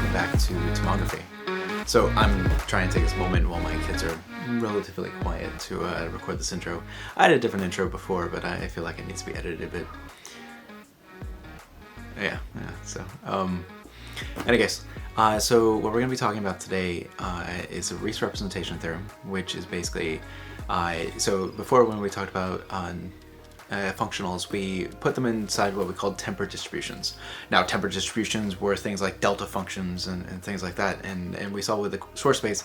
welcome back to Tomography. So I'm trying to take this moment while my kids are relatively quiet to record this intro. I had a different intro before, but I feel like it needs to be edited a bit. So anyways, so what we're going to be talking about today is a Riesz representation theorem, which is basically, so before when we talked about functionals, we put them inside what we called tempered distributions. Now, tempered distributions were things like delta functions and things like that, and we saw with the source space,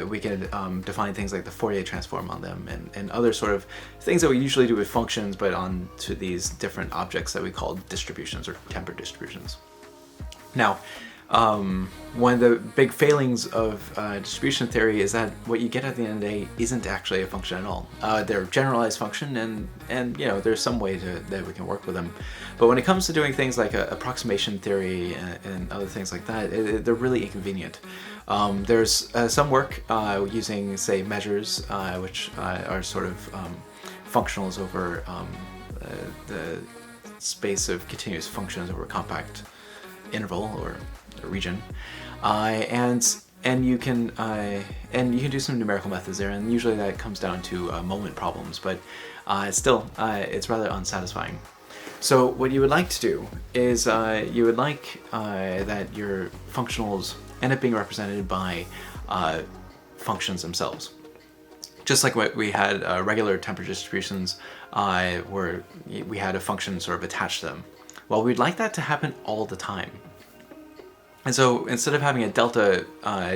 we could define things like the Fourier transform on them and other sort of things that we usually do with functions, but on to these different objects that we call distributions or tempered distributions. Now, one of the big failings of distribution theory is that what you get at the end of the day isn't actually a function at all. They're a generalized function, and you know, there's some way that we can work with them. But when it comes to doing things like approximation theory and other things like that, they're really inconvenient. There's some work using, say, measures, which are sort of functionals over the space of continuous functions over a compact interval or a region, and you can do some numerical methods there, and usually that comes down to moment problems, but still it's rather unsatisfying. So what you would like to do is you would like that your functionals end up being represented by functions themselves, just like what we had regular tempered distributions where we had a function sort of attached to them. Well, we'd like that to happen all the time. And so instead of having a delta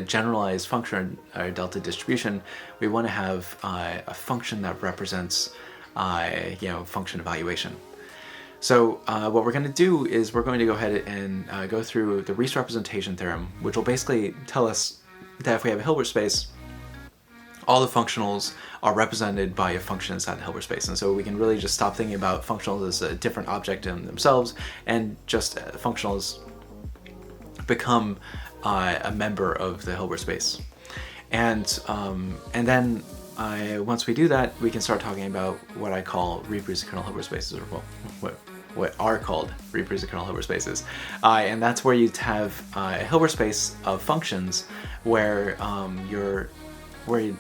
generalized function or delta distribution, we want to have a function that represents function evaluation. So what we're going to do is we're going to go ahead and go through the Riesz representation theorem, which will basically tell us that if we have a Hilbert space, all the functionals are represented by a function inside the Hilbert space. And so we can really just stop thinking about functionals as a different object in themselves, and just functionals become a member of the Hilbert space. And then once we do that, we can start talking about what I call reproducible kernel Hilbert spaces, or what are called reproducible kernel Hilbert spaces. And that's where you'd have a Hilbert space of functions where your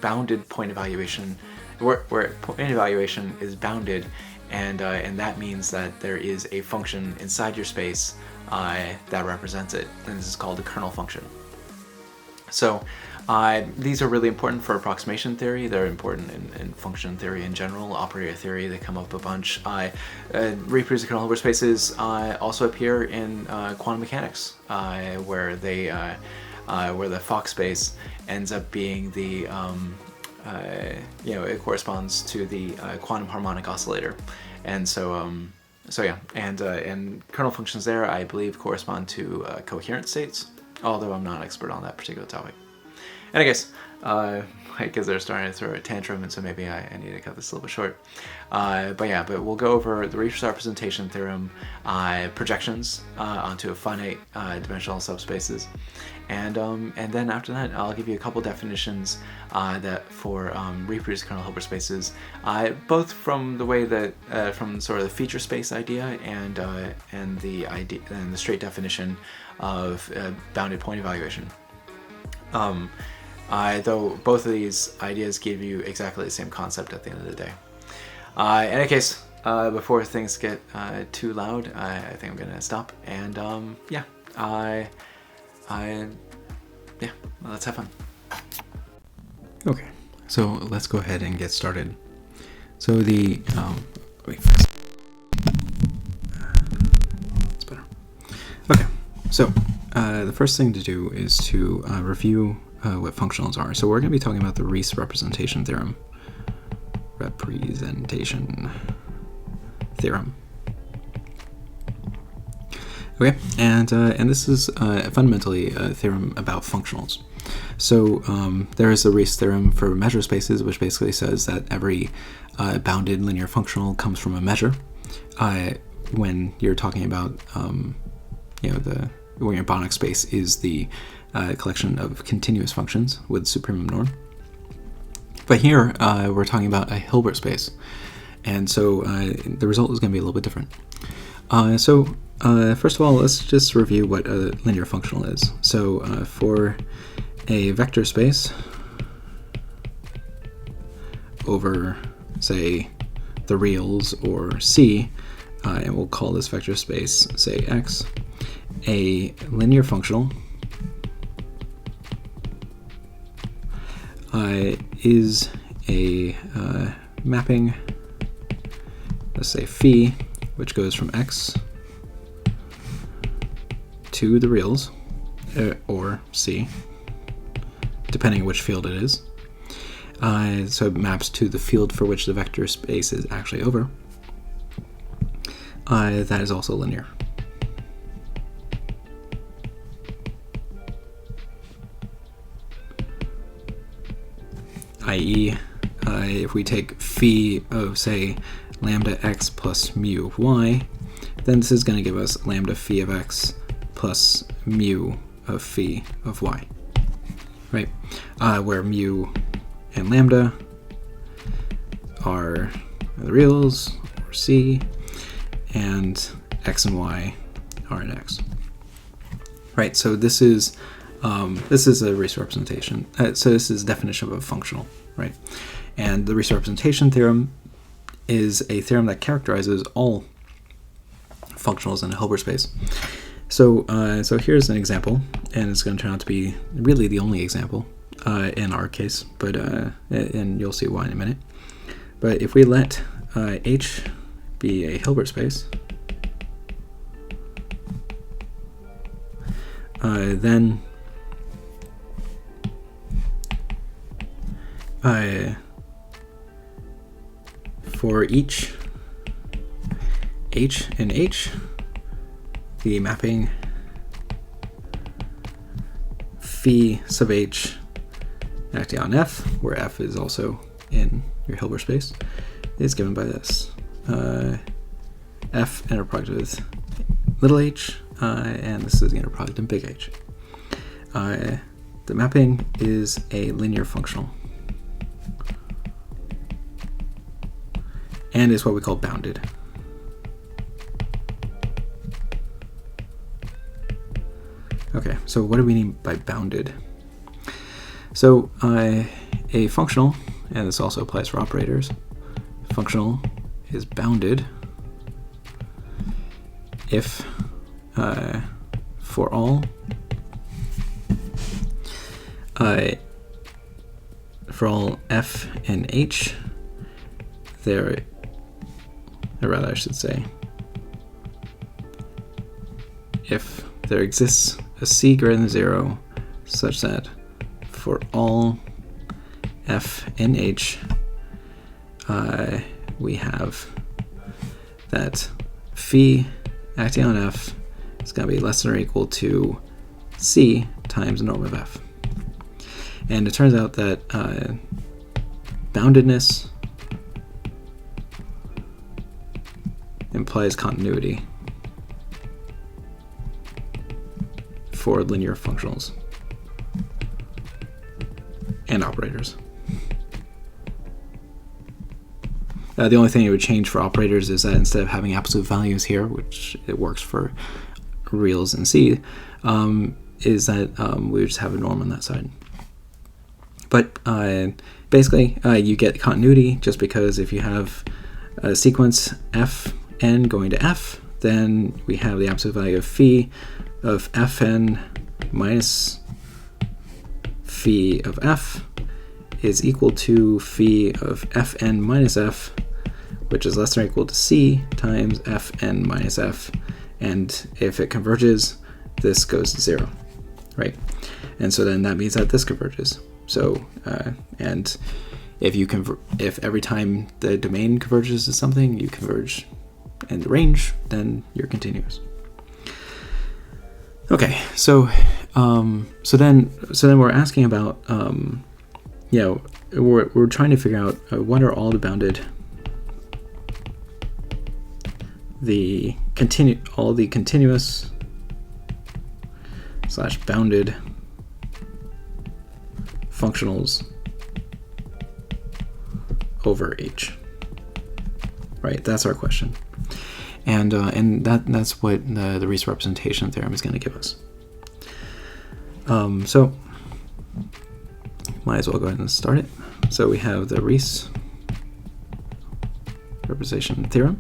bounded point evaluation, where point evaluation is bounded, and that means that there is a function inside your space that represents it, and this is called the kernel function. So these are really important for approximation theory. They're important in function theory in general, operator theory. They come up a bunch. Reproducible kernel Hilbert spaces also appear in quantum mechanics, where the Fock space ends up being the it corresponds to the quantum harmonic oscillator, and and kernel functions there, I believe, correspond to coherent states, although I'm not an expert on that particular topic. And I guess they're starting to throw a tantrum, and so maybe I need to cut this a little bit short. But we'll go over the Riesz representation theorem, projections onto a finite dimensional subspaces, and then after that, I'll give you a couple definitions that for reproducible kernel Hilbert spaces, both from the way that from sort of the feature space idea and the idea and the straight definition of bounded point evaluation. Though both of these ideas give you exactly the same concept at the end of the day. In any case, before things get too loud, I think I'm gonna stop, and let's have fun. Okay, so let's go ahead and get started. So the it's better. Okay, so the first thing to do is to review what functionals are. So we're going to be talking about the Riesz representation theorem. Okay, and this is fundamentally a theorem about functionals. So there is the Riesz theorem for measure spaces, which basically says that every bounded linear functional comes from a measure. When you're talking about when your Banach space is the collection of continuous functions with supremum norm. But here we're talking about a Hilbert space, and so the result is going to be a little bit different. First of all, let's just review what a linear functional is. So for a vector space over, say, the reals or C, and we'll call this vector space, say, X, a linear functional is a mapping, let's say phi, which goes from X to the reals, or C, depending on which field it is. So it maps to the field for which the vector space is actually over. That is also linear. I.e., if we take phi of, say, lambda x plus mu of y, then this is going to give us lambda phi of x plus mu of phi of y, right? Where mu and lambda are the reals, or C, and x and y are in X. Right, so this is a Riesz representation. So this is the definition of a functional, right? And the Riesz representation theorem is a theorem that characterizes all functionals in a Hilbert space. So here's an example, and it's going to turn out to be really the only example in our case, but and you'll see why in a minute. But if we let H be a Hilbert space, then for each H in H, the mapping phi sub H acting on F, where F is also in your Hilbert space, is given by this. F inner product with little h, and this is the inner product in big H. The mapping is a linear functional and is what we call bounded. Okay, so what do we mean by bounded? So a functional, and this also applies for operators, functional is bounded if for all f and h, there, or rather I should say, if there exists a c greater than 0 such that for all f and h we have that phi acting on f is going to be less than or equal to c times the norm of f. And it turns out that boundedness implies continuity for linear functionals and operators. The only thing it would change for operators is that instead of having absolute values here, which it works for reals and C, is that we would just have a norm on that side. But basically, you get continuity just because if you have a sequence fn going to f, then we have the absolute value of phi of fn minus phi of f is equal to phi of fn minus f, which is less than or equal to c times fn minus f. And if it converges, this goes to 0, right? And so then that means that this converges. So, and if every time the domain converges to something, you converge in the range, then you're continuous. Okay, so then we're asking about, we're trying to figure out what are all the all the continuous / bounded functionals over H, right? That's our question. and that's what the Riesz representation theorem is going to give us. So might as well go ahead and start it. So we have the Riesz representation theorem.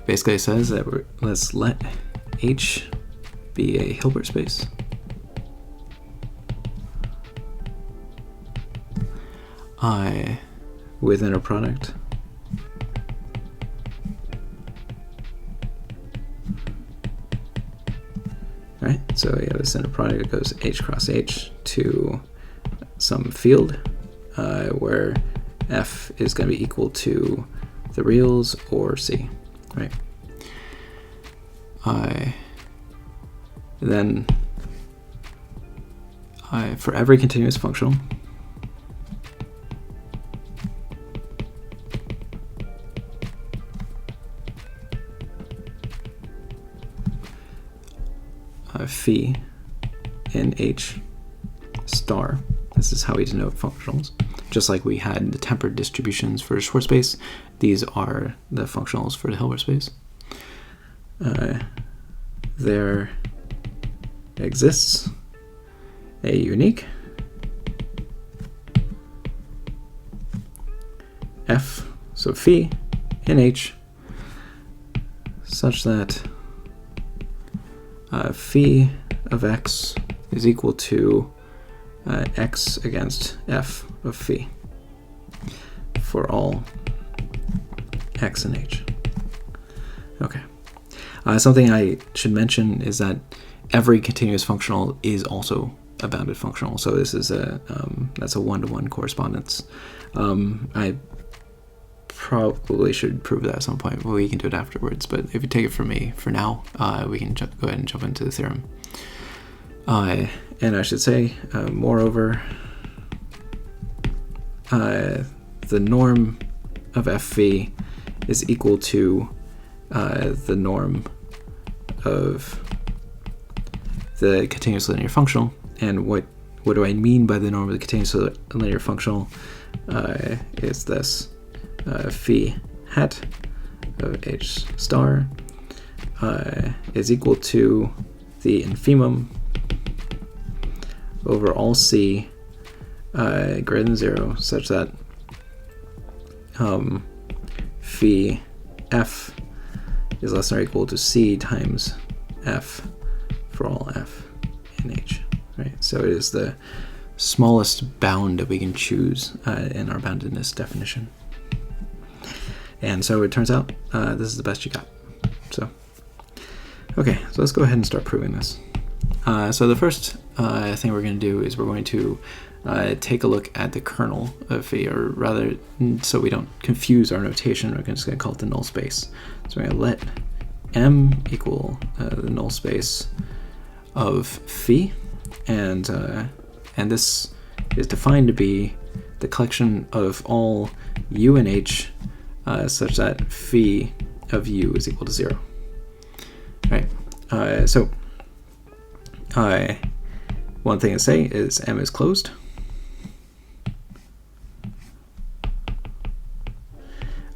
Basically says that let's let H be a Hilbert space. With inner product right, so yeah, this inner product goes H cross H to some field where F is going to be equal to the reals or C, right? Then for every continuous functional, phi in H star. This is how we denote functionals. Just like we had the tempered distributions for Schwarz space, these are the functionals for the Hilbert space. There exists a unique F, so phi in H, such that phi of x is equal to x against f of phi for all x in H. Okay. Something I should mention is that every continuous functional is also a bounded functional. So this is that's a one-to-one correspondence. I probably should prove that at some point, but we can do it afterwards. But if you take it from me for now, we can go ahead and jump into the theorem. And I should say, moreover, the norm of f phi is equal to the norm of the continuous linear functional. And what do I mean by the norm of the continuous linear functional? Is this phi hat of H star is equal to the infimum over all C greater than 0, such that phi f is less than or equal to C times f for all f in H. Right? So it is the smallest bound that we can choose in our boundedness definition. And so it turns out this is the best you got. So, okay, so let's go ahead and start proving this. So the first thing we're going to do is we're going to take a look at the kernel of phi, or rather, so we don't confuse our notation, we're just going to call it the null space. So we're going to let M equal the null space of phi, and this is defined to be the collection of all u and h such that phi of u is equal to 0. Right. So one thing to say is M is closed.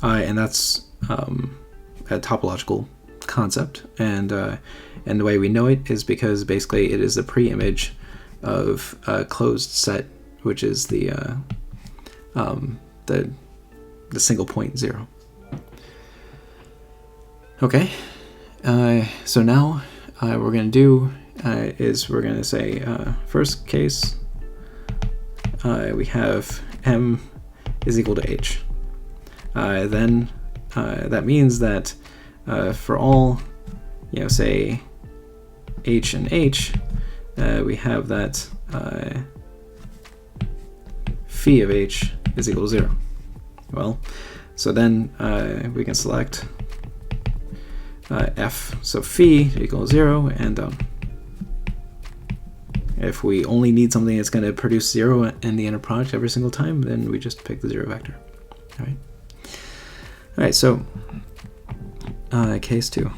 And that's a topological concept, and the way we know it is because basically it is the pre-image of a closed set, which is the single point 0. Okay, so now what we're going to do is we're going to say first case we have M is equal to H. Then that means that for all, say H and H, we have that phi of H is equal to 0. Well, so then we can select F, so phi equals 0, and if we only need something that's going to produce 0 in the inner product every single time, then we just pick the 0 vector. All right, so case 2.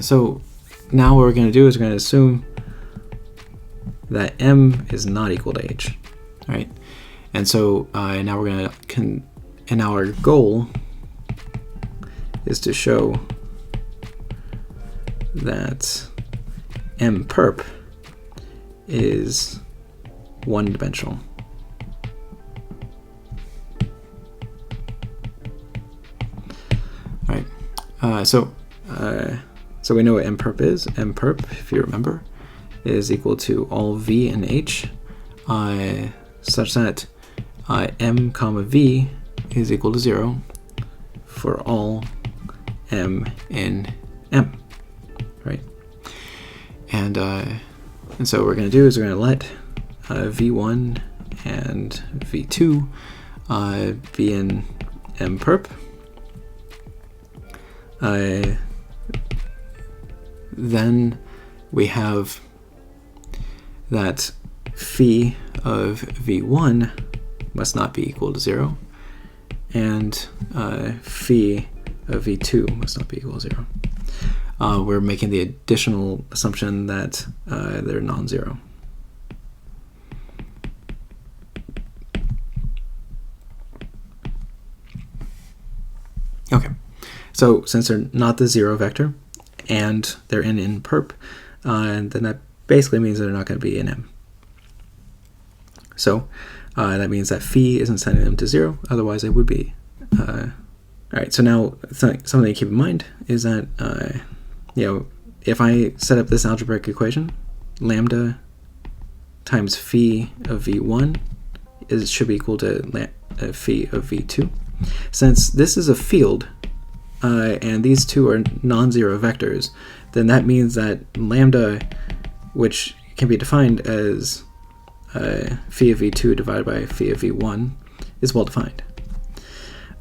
So now what we're going to do is we're going to assume that M is not equal to H, right? And so now we're going to, and now our goal is to show that M_perp is one-dimensional. All right. So we know what M_perp is. M_perp, if you remember, is equal to all v and h, such that m comma v is equal to 0 for all m in M, right? And so what we're going to do is we're going to let v1 and v2 be in M_perp. Then we have that phi of v1 must not be equal to 0, and phi of v2 must not be equal to 0. We're making the additional assumption that they're non-zero. Okay, so since they're not the zero vector and they're in perp, then that basically means they're not going to be in M. So that means that phi isn't sending them to 0, otherwise they would be. All right, so now something to keep in mind is that if I set up this algebraic equation, lambda times phi of v1 should be equal to phi of v2. Since this is a field, and these two are non-zero vectors, then that means that lambda, which can be defined as phi of v2 divided by phi of v1, is well defined.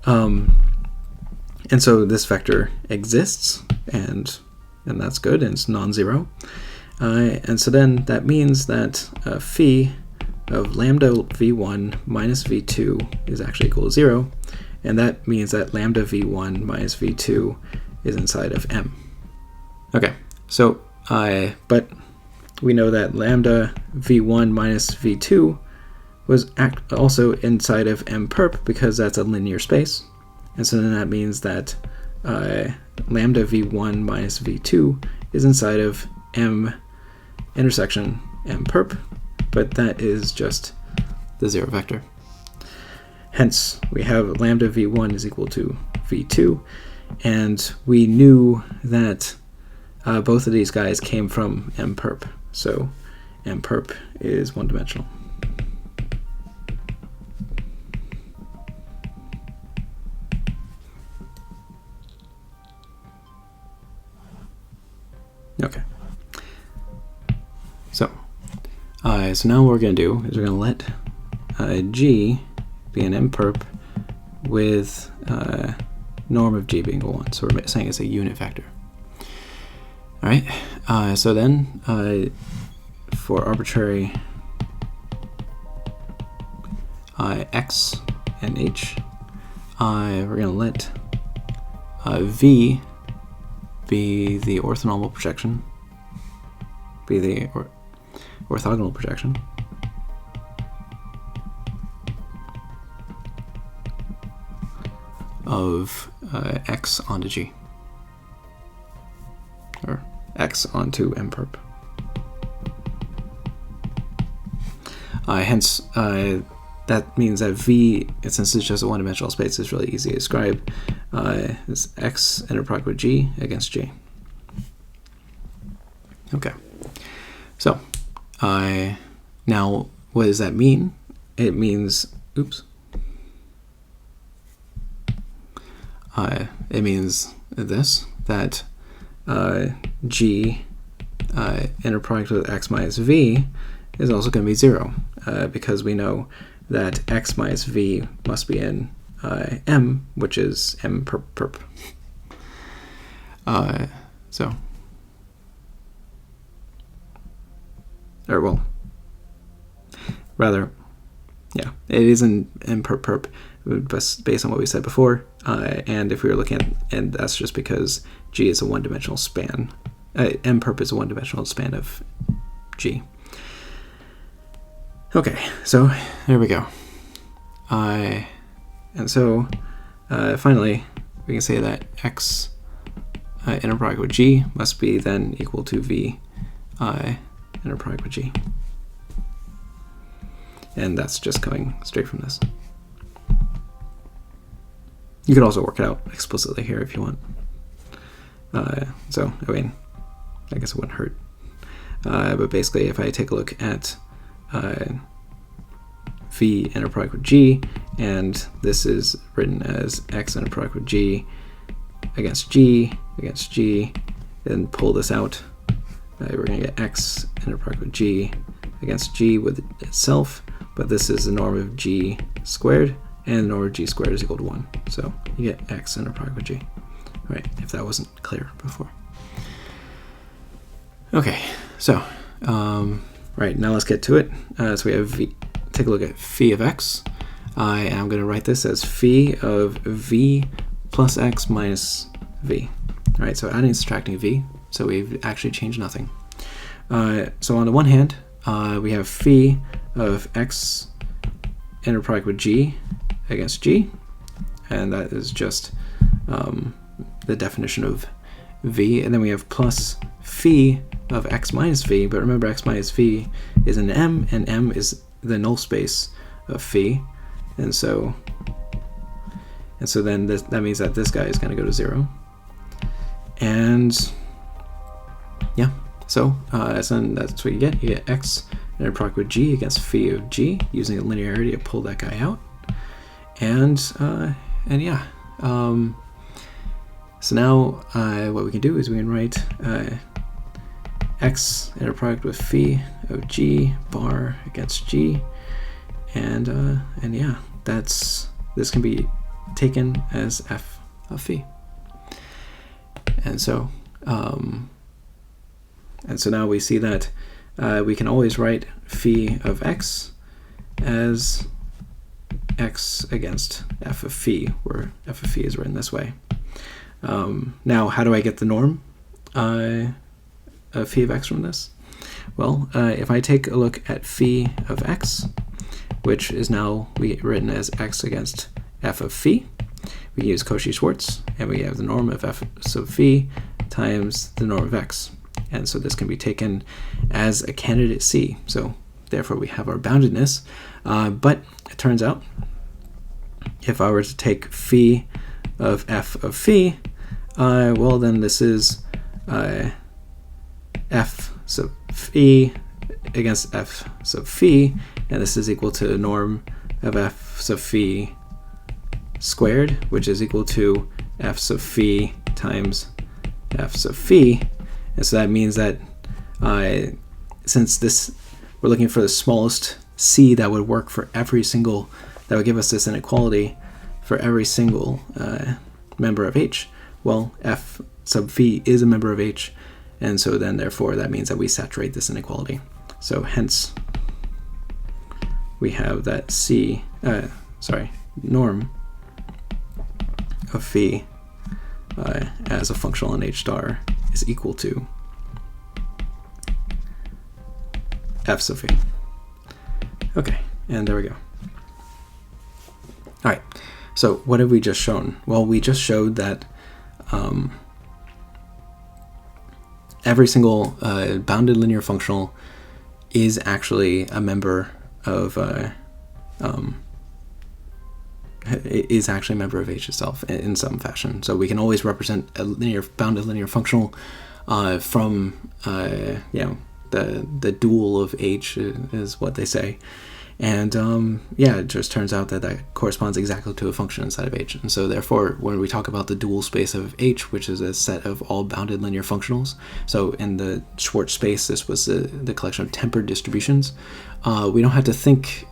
And so this vector exists, and that's good, and it's non-zero. And so then that means that phi of lambda v1 minus v2 is actually equal to 0, and that means that lambda v1 minus v2 is inside of M. Okay, so but we know that lambda v1 minus v2 was also inside of M_perp because that's a linear space, and so then that means that lambda v1 minus v2 is inside of M intersection M_perp, but that is just the zero vector. Hence, we have lambda v1 is equal to v2, and we knew that both of these guys came from M_perp, so M_perp is one-dimensional. Okay. So now what we're going to do is we're going to let G be an M_perp with norm of G being 1. So we're saying it's a unit vector. All right. So then for arbitrary x and h, we're going to let V be the orthonormal projection, be the orthogonal projection of x onto G, or x onto M_perp. Hence, that means that V, since it's just a one-dimensional space, is really easy to describe. Is x interproduct with G against G. Okay. So, now what does that mean? It means, it means this, that G interproduct with x minus V is also going to be 0, because we know that x minus V must be in M, which is M_perp. It is in M_perp based on what we said before, and if we were looking at, and that's just because G is a one-dimensional span, M_perp is a one-dimensional span of G. Okay, so there we go. And so finally, we can say that x inner product with g must be then equal to v inner product with g. And that's just coming straight from this. You could also work it out explicitly here if you want. So, I mean, I guess it wouldn't hurt. But basically, if I take a look at v inner product with g, and this is written as x inner product with g against g, and pull this out, we're going to get x inner product with g against g with itself, but this is the norm of g squared, and the norm of g squared is equal to 1. So you get x inner product with g. All right, if that wasn't clear before. Okay, so right, now let's get to it. So we have v, take a look at phi of x, and I'm going to write this as phi of v plus x minus v. All right, so adding and subtracting v, so we've actually changed nothing. So on the one hand, we have phi of x inner product with g against g, and that is just the definition of v, and then we have plus phi of x minus v, but remember x minus v is an m, and m is the null space of phi, and so then that means that this guy is going to go to 0, and yeah, so that's what you get. You get x inner product with g against phi of g, using the linearity to pull that guy out, and yeah. So now what we can do is we can write x inner product with phi of g bar against g, and yeah, this can be taken as f of phi. And so now we see that we can always write phi of x as x against f of phi, where f of phi is written this way. Now, how do I get the norm of phi of x from this? Well, if I take a look at phi of x, which is now written as x against f of phi, we can use Cauchy-Schwarz, and we have the norm of f sub phi times the norm of x. And so this can be taken as a candidate C. So therefore we have our boundedness. But it turns out, if I were to take phi of f of phi, well, then this is f sub phi against f sub phi, and this is equal to the norm of f sub phi squared, which is equal to f sub phi times f sub phi. And so that means that since we're looking for the smallest c that would work for every single, that would give us this inequality for every single member of H, well, f sub phi is a member of H, and so then therefore that means that we saturate this inequality. So hence we have that norm of phi as a functional on H star is equal to f sub phi. Okay, and there we go. All right, so what have we just shown? Well, we just showed that every single bounded linear functional is actually a member of H itself in some fashion. So we can always represent a bounded linear functional from the dual of H is what they say. And yeah, it just turns out that that corresponds exactly to a function inside of H. And so therefore, when we talk about the dual space of H, which is a set of all bounded linear functionals, so in the Schwarz space, this was the collection of tempered distributions, we don't have to think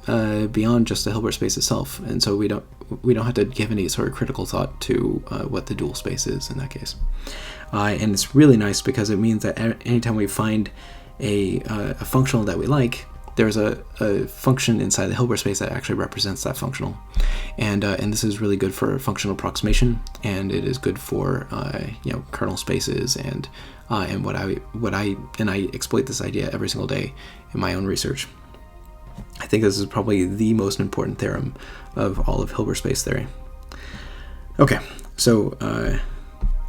beyond just the Hilbert space itself. And so we don't have to give any sort of critical thought to what the dual space is in that case. And it's really nice because it means that anytime we find a functional that we like, there's a function inside the Hilbert space that actually represents that functional, and this is really good for functional approximation, and it is good for kernel spaces and I exploit this idea every single day in my own research. I think this is probably the most important theorem of all of Hilbert space theory. Okay, so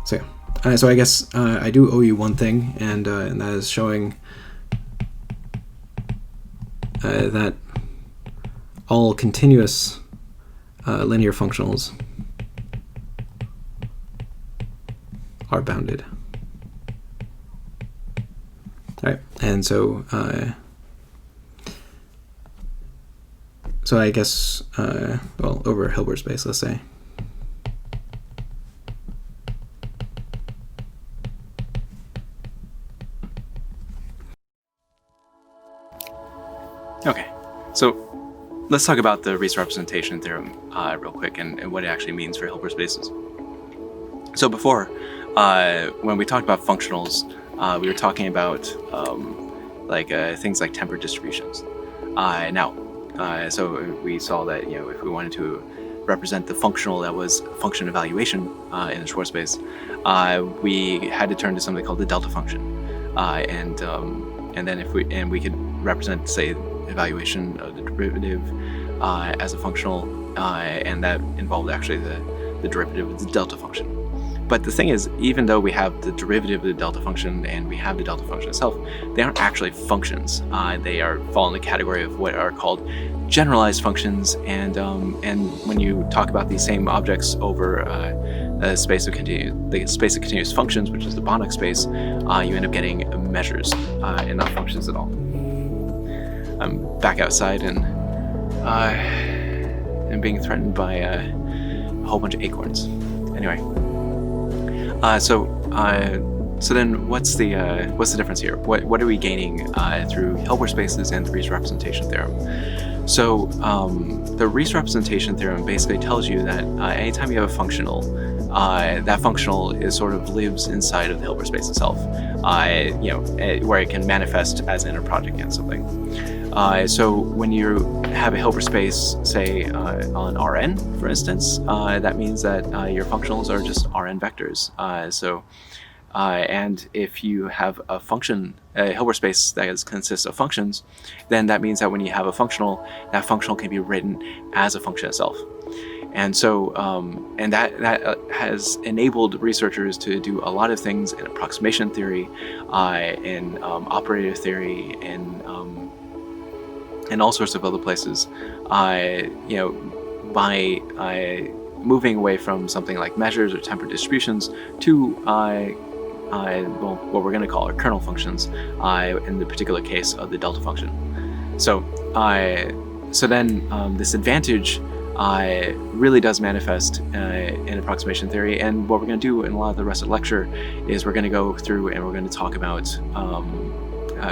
so I guess I do owe you one thing, and that is showing that all continuous linear functionals are bounded. All right, and so so I guess well, over Hilbert space, let's say. Okay, so let's talk about the Riesz representation theorem real quick and what it actually means for Hilbert spaces. So before, when we talked about functionals, we were talking about things like tempered distributions. So we saw that if we wanted to represent the functional that was function evaluation in the Schwarz space, we had to turn to something called the delta function, and then we could represent, say, evaluation of the derivative as a functional, and that involved actually the derivative of the delta function. But the thing is, even though we have the derivative of the delta function and we have the delta function itself, they aren't actually functions. They fall in the category of what are called generalized functions, and when you talk about these same objects over the space of continuous functions, which is the Banach space, you end up getting measures and not functions at all. I'm back outside and being threatened by a whole bunch of acorns. Anyway, so then what's the difference here? What are we gaining through Hilbert spaces and the Riesz representation theorem? So the Riesz representation theorem basically tells you that anytime you have a functional, that functional lives inside of the Hilbert space itself, where it can manifest as an inner project against something. So when you have a Hilbert space, say on Rn, for instance, that means that your functionals are just Rn vectors. And if you have a function, a Hilbert space that consists of functions, then that means that when you have a functional, that functional can be written as a function itself. And so, and that has enabled researchers to do a lot of things in approximation theory, in operator theory, and all sorts of other places. By moving away from something like measures or tempered distributions to what we're going to call our kernel functions, in the particular case of the delta function. So then this advantage really does manifest in approximation theory, and what we're going to do in a lot of the rest of the lecture is we're going to go through and we're going to talk about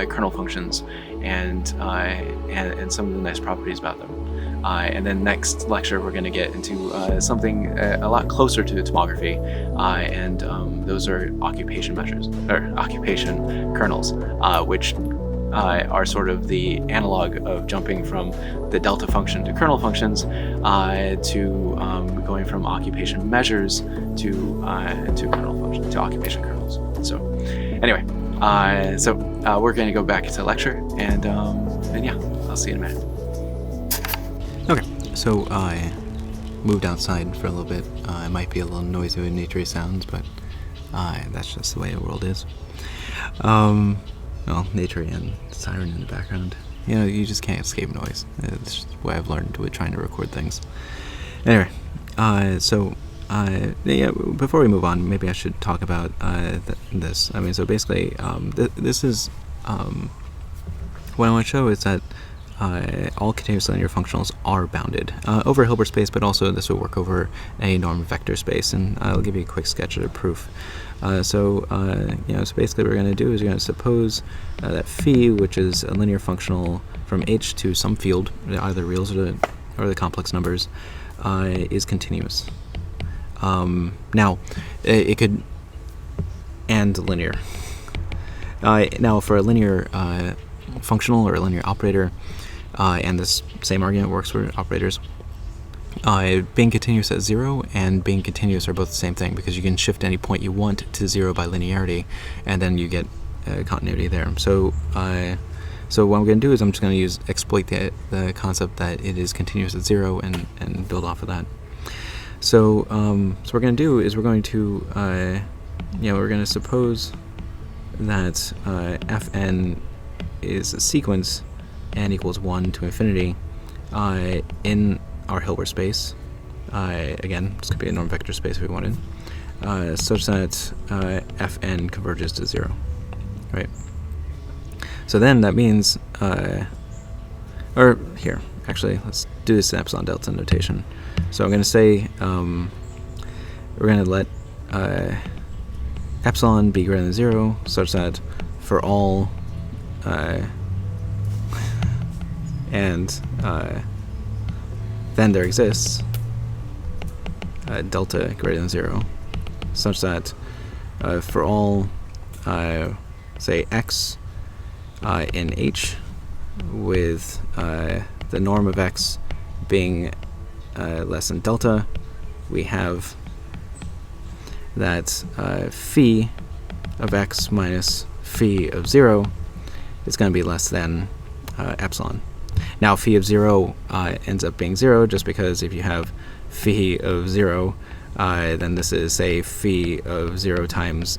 kernel functions and some of the nice properties about them. And then next lecture we're going to get into something a lot closer to tomography, and those are occupation measures, or occupation kernels, which are sort of the analog of jumping from the delta function to kernel functions, to going from occupation measures to kernel function, to occupation kernels. So anyway, we're going to go back to lecture, and yeah, I'll see you in a minute. Okay, so I moved outside for a little bit. It might be a little noisy with nature sounds, but that's just the way the world is. Well, nature and siren in the background. You just can't escape noise. It's just the way I've learned with trying to record things. Anyway, before we move on, maybe I should talk about this. I mean, so basically, this is what I want to show is that all continuous linear functionals are bounded over Hilbert space, but also this will work over a norm vector space, and I'll give you a quick sketch of the proof. So basically what we're going to do is we're going to suppose that phi, which is a linear functional from H to some field, either reals or the complex numbers, is continuous. Now, it could and linear. Now, for a linear functional or a linear operator, and this same argument works for operators, being continuous at 0 and being continuous are both the same thing, because you can shift any point you want to 0 by linearity, and then you get continuity there. So what I'm going to do is I'm just going to exploit the concept that it is continuous at 0 and build off of that. So what we're going to do is we're going to, we're going to suppose that Fn is a sequence n equals 1 to infinity in our Hilbert space. Again, this could be a norm vector space if we wanted, such that Fn converges to 0, right? So then that means, or here, actually, let's do this in epsilon delta notation. So I'm going to say we're going to let epsilon be greater than 0, such that for all and then there exists delta greater than 0, such that for all, say, x in H, with the norm of x being less than delta, we have that phi of x minus phi of 0 is going to be less than epsilon. Now phi of 0 ends up being 0 just because if you have phi of 0, then this is, say, phi of 0 times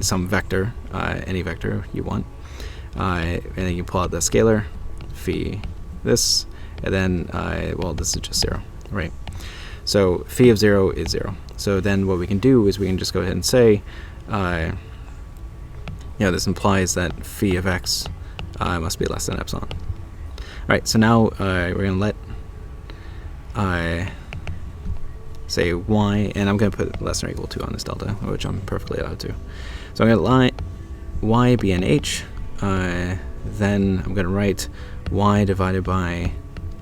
some vector, any vector you want, and then you pull out the scalar, phi this, and then, well, this is just 0, right? So phi of 0 is 0. So then what we can do is we can just go ahead and say, this implies that phi of x must be less than epsilon. All right, so now we're going to let, say, y, and I'm going to put less than or equal to on this delta, which I'm perfectly allowed to. So I'm going to let y be in H, then I'm going to write y divided by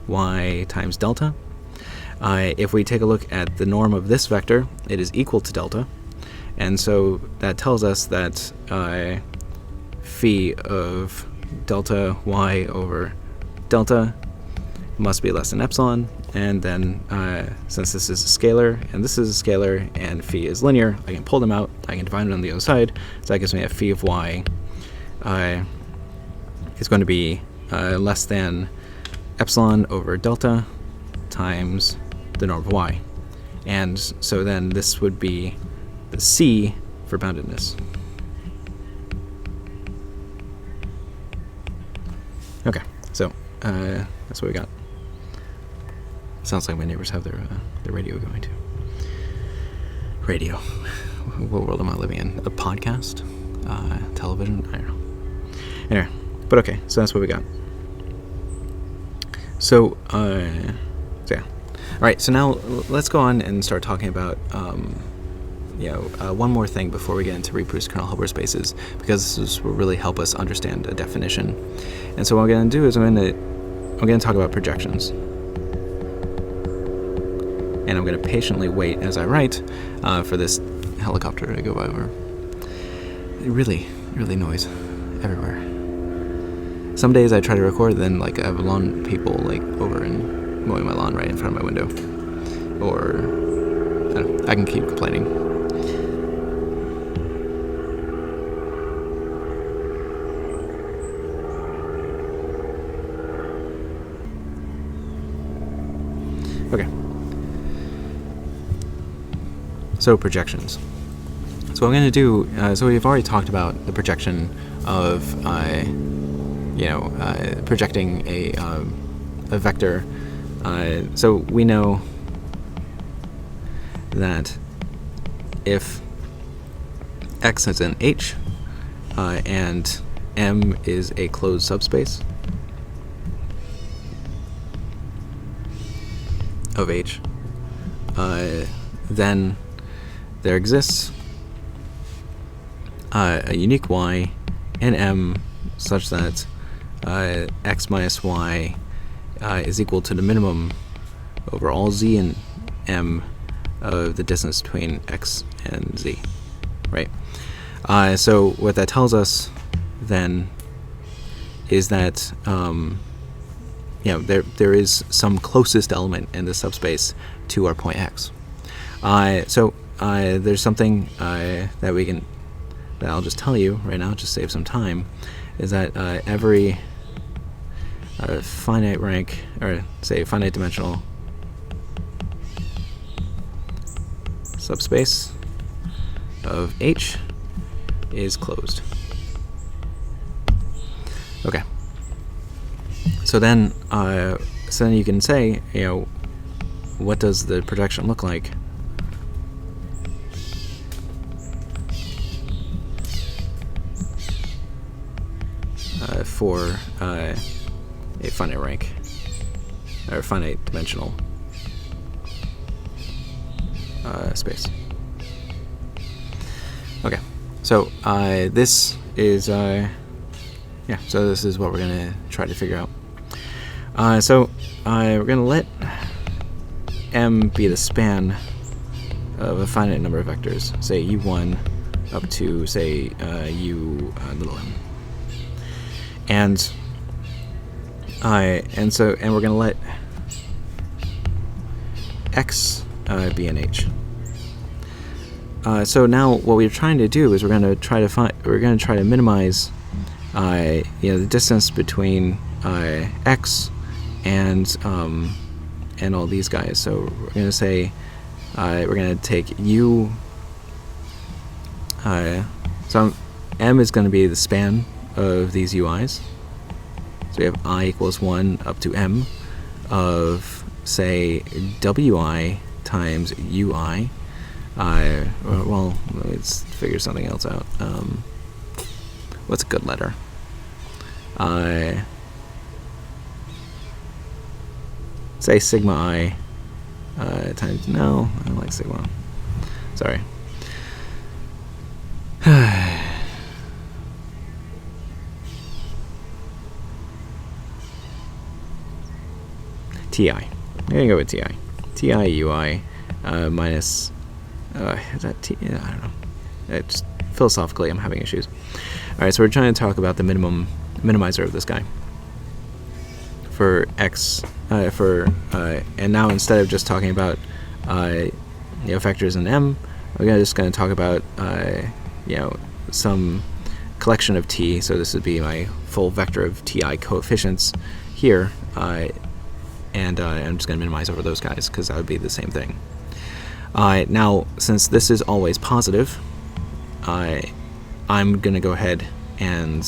y times delta. If we take a look at the norm of this vector, it is equal to delta, and so that tells us that phi of delta y over delta must be less than epsilon, and then since this is a scalar and this is a scalar and phi is linear, I can pull them out, I can divide it on the other side, so that gives me a phi of y is going to be less than epsilon over delta times the norm of y. And so then this would be the C for boundedness. Okay, so that's what we got. Sounds like my neighbors have their radio going too. Radio. What world am I living in? A podcast? Television? I don't know. Anyway, but okay, so that's what we got. So, yeah. All right, so now let's go on and start talking about, one more thing before we get into reproduced kernel Hilbert spaces, because this will really help us understand a definition. And so what I'm going to do is I'm going to talk about projections. And I'm going to patiently wait as I write for this helicopter to go over. Really noise everywhere. Some days I try to record, then I have lawn people over and mowing my lawn right in front of my window. Or I don't know, I can keep complaining. Okay. So projections. So what I'm going to do, so we've already talked about the projection of, projecting a vector. So we know that if X is in H and M is a closed subspace of H, then there exists a unique Y in M such that X minus Y is equal to the minimum over all Z and M of the distance between X and Z, right? So what that tells us then is that there is some closest element in the subspace to our point X. So there's something that I'll just tell you right now, just save some time, is that every finite rank, or say finite dimensional subspace of H is closed. Okay. So then you can say, what does the projection look like? For a finite rank, or finite dimensional space. Okay, so this is so this is what we're gonna try to figure out. So we're gonna let M be the span of a finite number of vectors, say U1 up to say U little m. And we're gonna let X be an H. So now what we're trying to do is we're gonna try to minimize the distance between X and all these guys. So we're gonna say we're gonna take U. So M is gonna be the span of these UIs. So we have I equals 1 up to M of, say, WI times UI. Well, let's figure something else out. What's a good letter? Say sigma I times, no, I don't like sigma. Sorry. TI. I'm gonna go with TI. TI UI minus. Is that T? I don't know. It's philosophically, I'm having issues. All right, so we're trying to talk about the minimizer of this guy for X. And now instead of just talking about vectors in M, we're just going to talk about some collection of T. So this would be my full vector of Ti coefficients here. And I'm just going to minimize over those guys because that would be the same thing. Now, since this is always positive, I'm going to go ahead and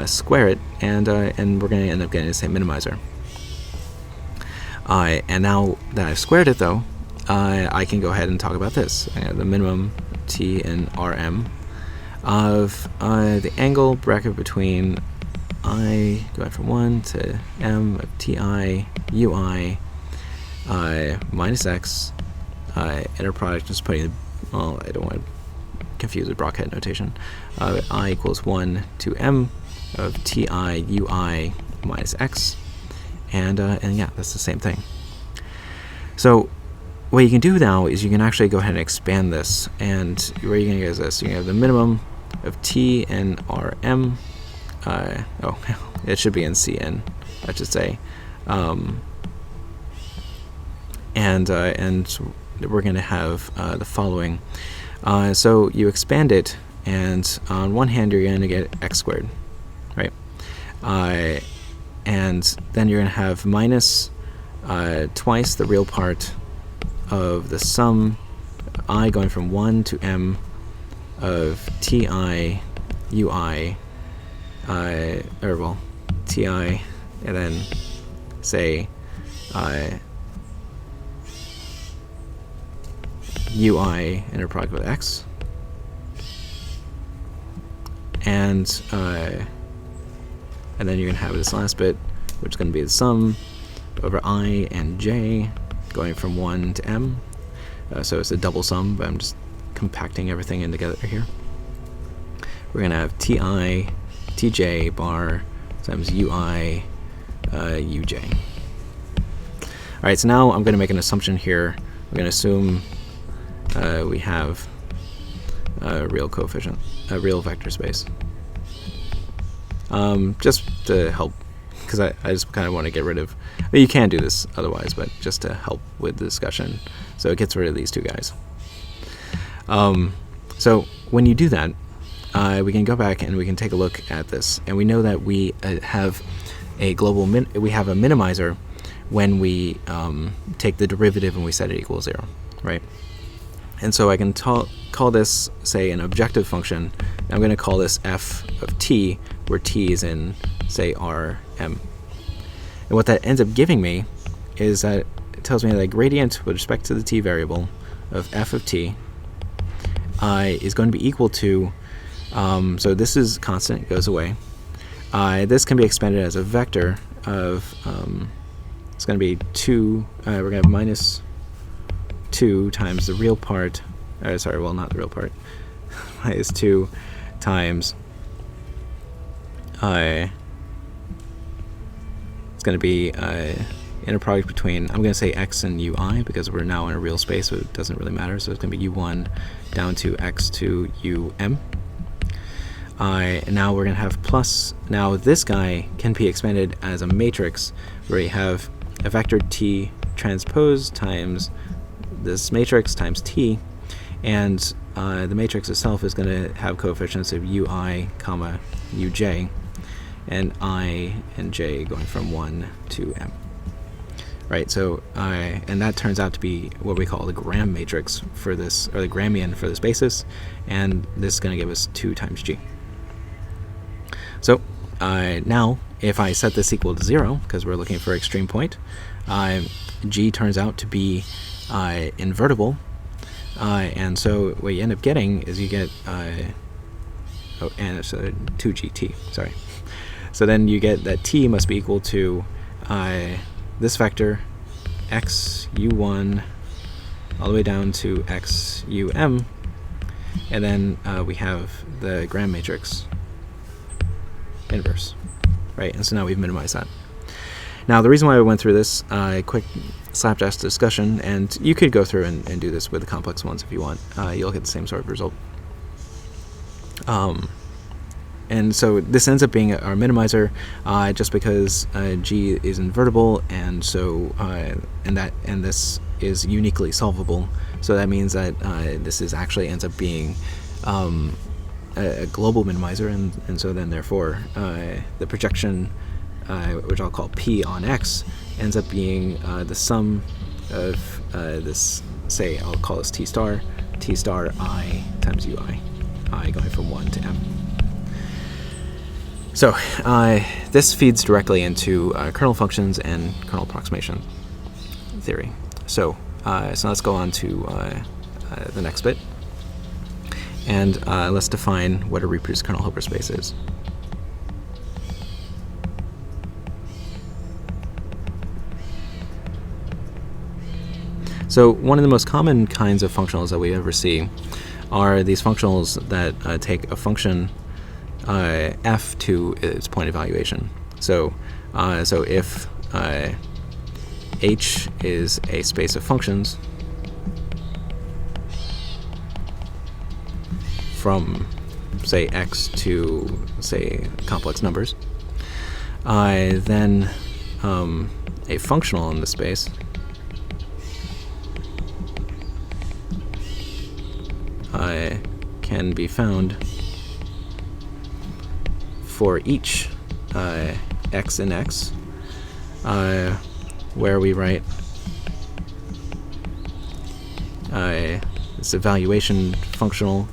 square it, and we're going to end up getting the same minimizer. And now that I've squared it, though, I can go ahead and talk about this. The minimum T in Rm of the angle bracket between I going from 1 to M of Ti Ui minus X, inner product, just putting, well, I don't want to confuse with Brockhead notation, I equals 1 to M of Ti Ui minus X, and yeah, that's the same thing. So what you can do now is you can actually go ahead and expand this, and where you're going to get is this. You have the minimum of T and Rm. It should be in Cn, I should say. And we're going to have the following. So you expand it, and on one hand you're going to get x squared, right? And then you're going to have minus twice the real part of the sum I going from 1 to M of Ti Ui, Ti, and then say Ui inner product with X, and then you're gonna have this last bit, which is gonna be the sum over I and J going from 1 to M. So it's a double sum, but I'm just compacting everything in together here. We're gonna have Ti Tj bar times Ui Uj. All right, so now I'm going to make an assumption here. We're going to assume we have a real coefficient, a real vector space. Just to help, because I just kind of want to get rid of, you can do this otherwise, but just to help with the discussion. So it gets rid of these two guys. So when you do that, we can go back and we can take a look at this, and we know that we have a global we have a minimizer when we take the derivative and we set it equals 0, right? And so I can call this, say, an objective function. I'm going to call this f of t, where t is in, say, Rm. And what that ends up giving me is that it tells me that a gradient with respect to the t variable of f of t is going to be equal to, so this is constant, it goes away. This can be expanded as a vector of, it's going to be 2, we're going to have minus 2 times the real part, sorry, well, not the real part, minus 2 times, it's going to be inner product between, I'm going to say x and ui because we're now in a real space, so it doesn't really matter. So it's going to be u1 down to x to um. And now we're going to have plus, now this guy can be expanded as a matrix where you have a vector t transpose times this matrix times t, and the matrix itself is going to have coefficients of ui, comma, uj, and I and j going from 1 to m. Right, so and that turns out to be what we call the gram matrix for this, or the Gramian for this basis, and this is going to give us 2 times g. So now, if I set this equal to 0, because we're looking for extreme point, g turns out to be invertible, and so what you end up getting is you get, and it's 2gt, sorry. So then you get that t must be equal to this vector x u1 all the way down to x um, and then we have the gram matrix inverse, right? And so now we've minimized that. Now the reason why I went through this quick slapdash discussion, and you could go through and do this with the complex ones if you want, you'll get the same sort of result. And so this ends up being our minimizer, just because g is invertible, and so and this is uniquely solvable. So that means that this is actually ends up being a global minimizer, and so then therefore the projection, which I'll call p on x, ends up being the sum of this. Say I'll call this t star I times ui, I going from 1 to m. So this feeds directly into kernel functions and kernel approximation theory. So let's go on to the next bit, and let's define what a reproduced kernel Hilbert space is. So one of the most common kinds of functionals that we ever see are these functionals that take a function f to its point evaluation. So if H is a space of functions from, say, x to, say, complex numbers, then a functional in the space can be found for each x in x, where we write this evaluation functional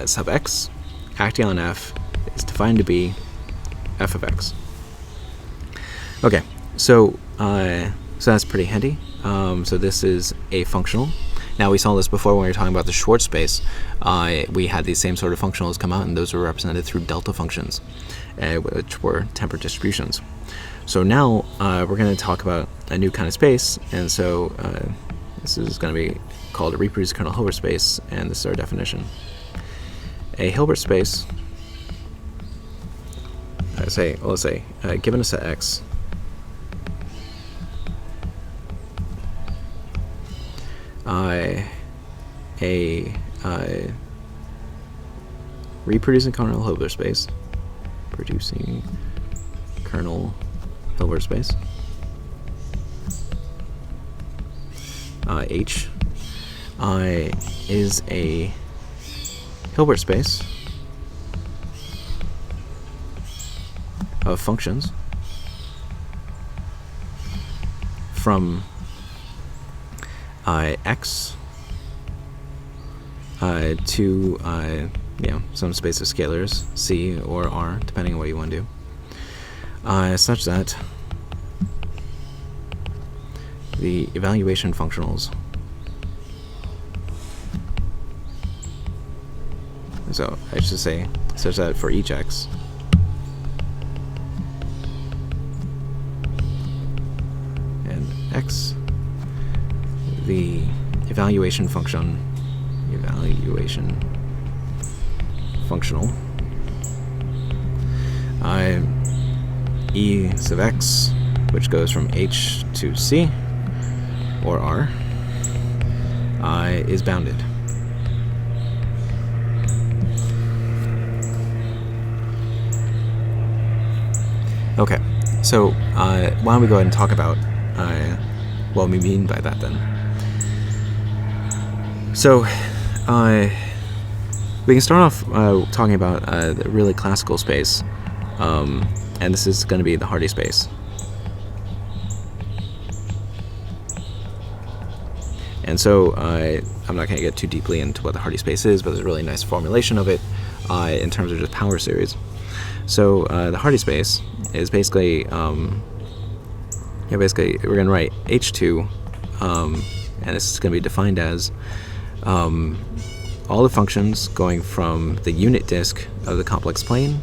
sub x acting on f is defined to be f of x. Okay, so that's pretty handy. So this is a functional. Now, we saw this before when we were talking about the Schwartz space. We had these same sort of functionals come out, and those were represented through delta functions, which were tempered distributions. So now we're going to talk about a new kind of space, and so this is going to be called a reproduced kernel Hilbert space, and this is our definition. A Hilbert space, let's say, given a set X, a reproducing kernel Hilbert space, producing kernel Hilbert space, H is a Hilbert space of functions x to some space of scalars, C or R, depending on what you want to do, such that the evaluation functionals, so I should say such that for each x, and x, the evaluation functional e sub x, which goes from h to c or r, is bounded. Okay, so why don't we go ahead and talk about what we mean by that then. So we can start off talking about the really classical space, and this is going to be the Hardy space. And so I'm not going to get too deeply into what the Hardy space is, but there's a really nice formulation of it in terms of just power series. So the Hardy space is basically, basically we're going to write H2, and this is going to be defined as all the functions going from the unit disk of the complex plane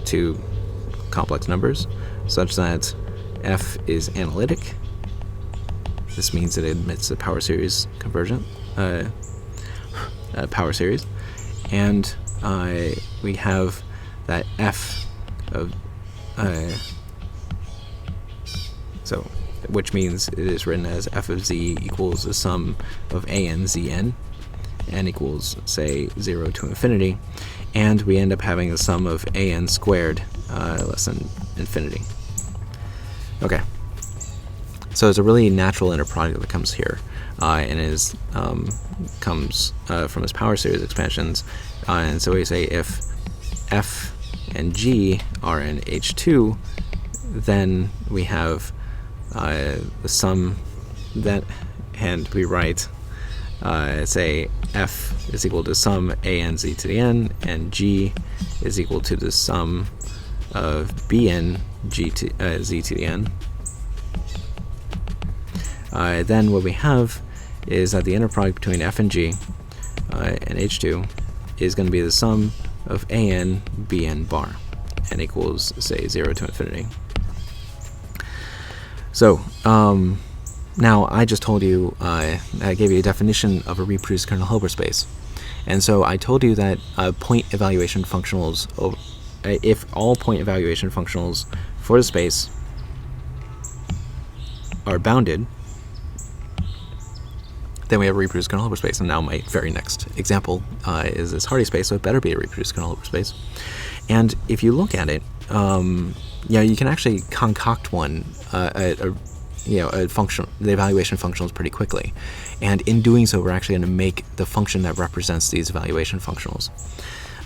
to complex numbers, such that f is analytic. This means that it admits a power series convergent power series, and we have that f of which means it is written as f of z equals the sum of an zn, n equals, say, 0 to infinity, and we end up having the sum of an squared less than infinity. Okay, so it's a really natural inner product that comes here, and comes from its power series expansions, and so we say if f and g are in H2, then we have the sum that, and we write say f is equal to sum a n z to the n, and g is equal to the sum of bn g to z to the n. Then what we have is that the inner product between f and g and H2 is going to be the sum of an bn bar, n equals, say, 0 to infinity. So now I just told you, I gave you a definition of a reproduced kernel Hilbert space, and so I told you that point evaluation functionals, if all point evaluation functionals for the space are bounded, then we have a reproduced kernel Hilbert space. And now my very next example is this Hardy space, so it better be a reproduced kernel Hilbert space. And if you look at it, you can actually concoct one, a function, the evaluation functionals pretty quickly. And in doing so, we're actually going to make the function that represents these evaluation functionals.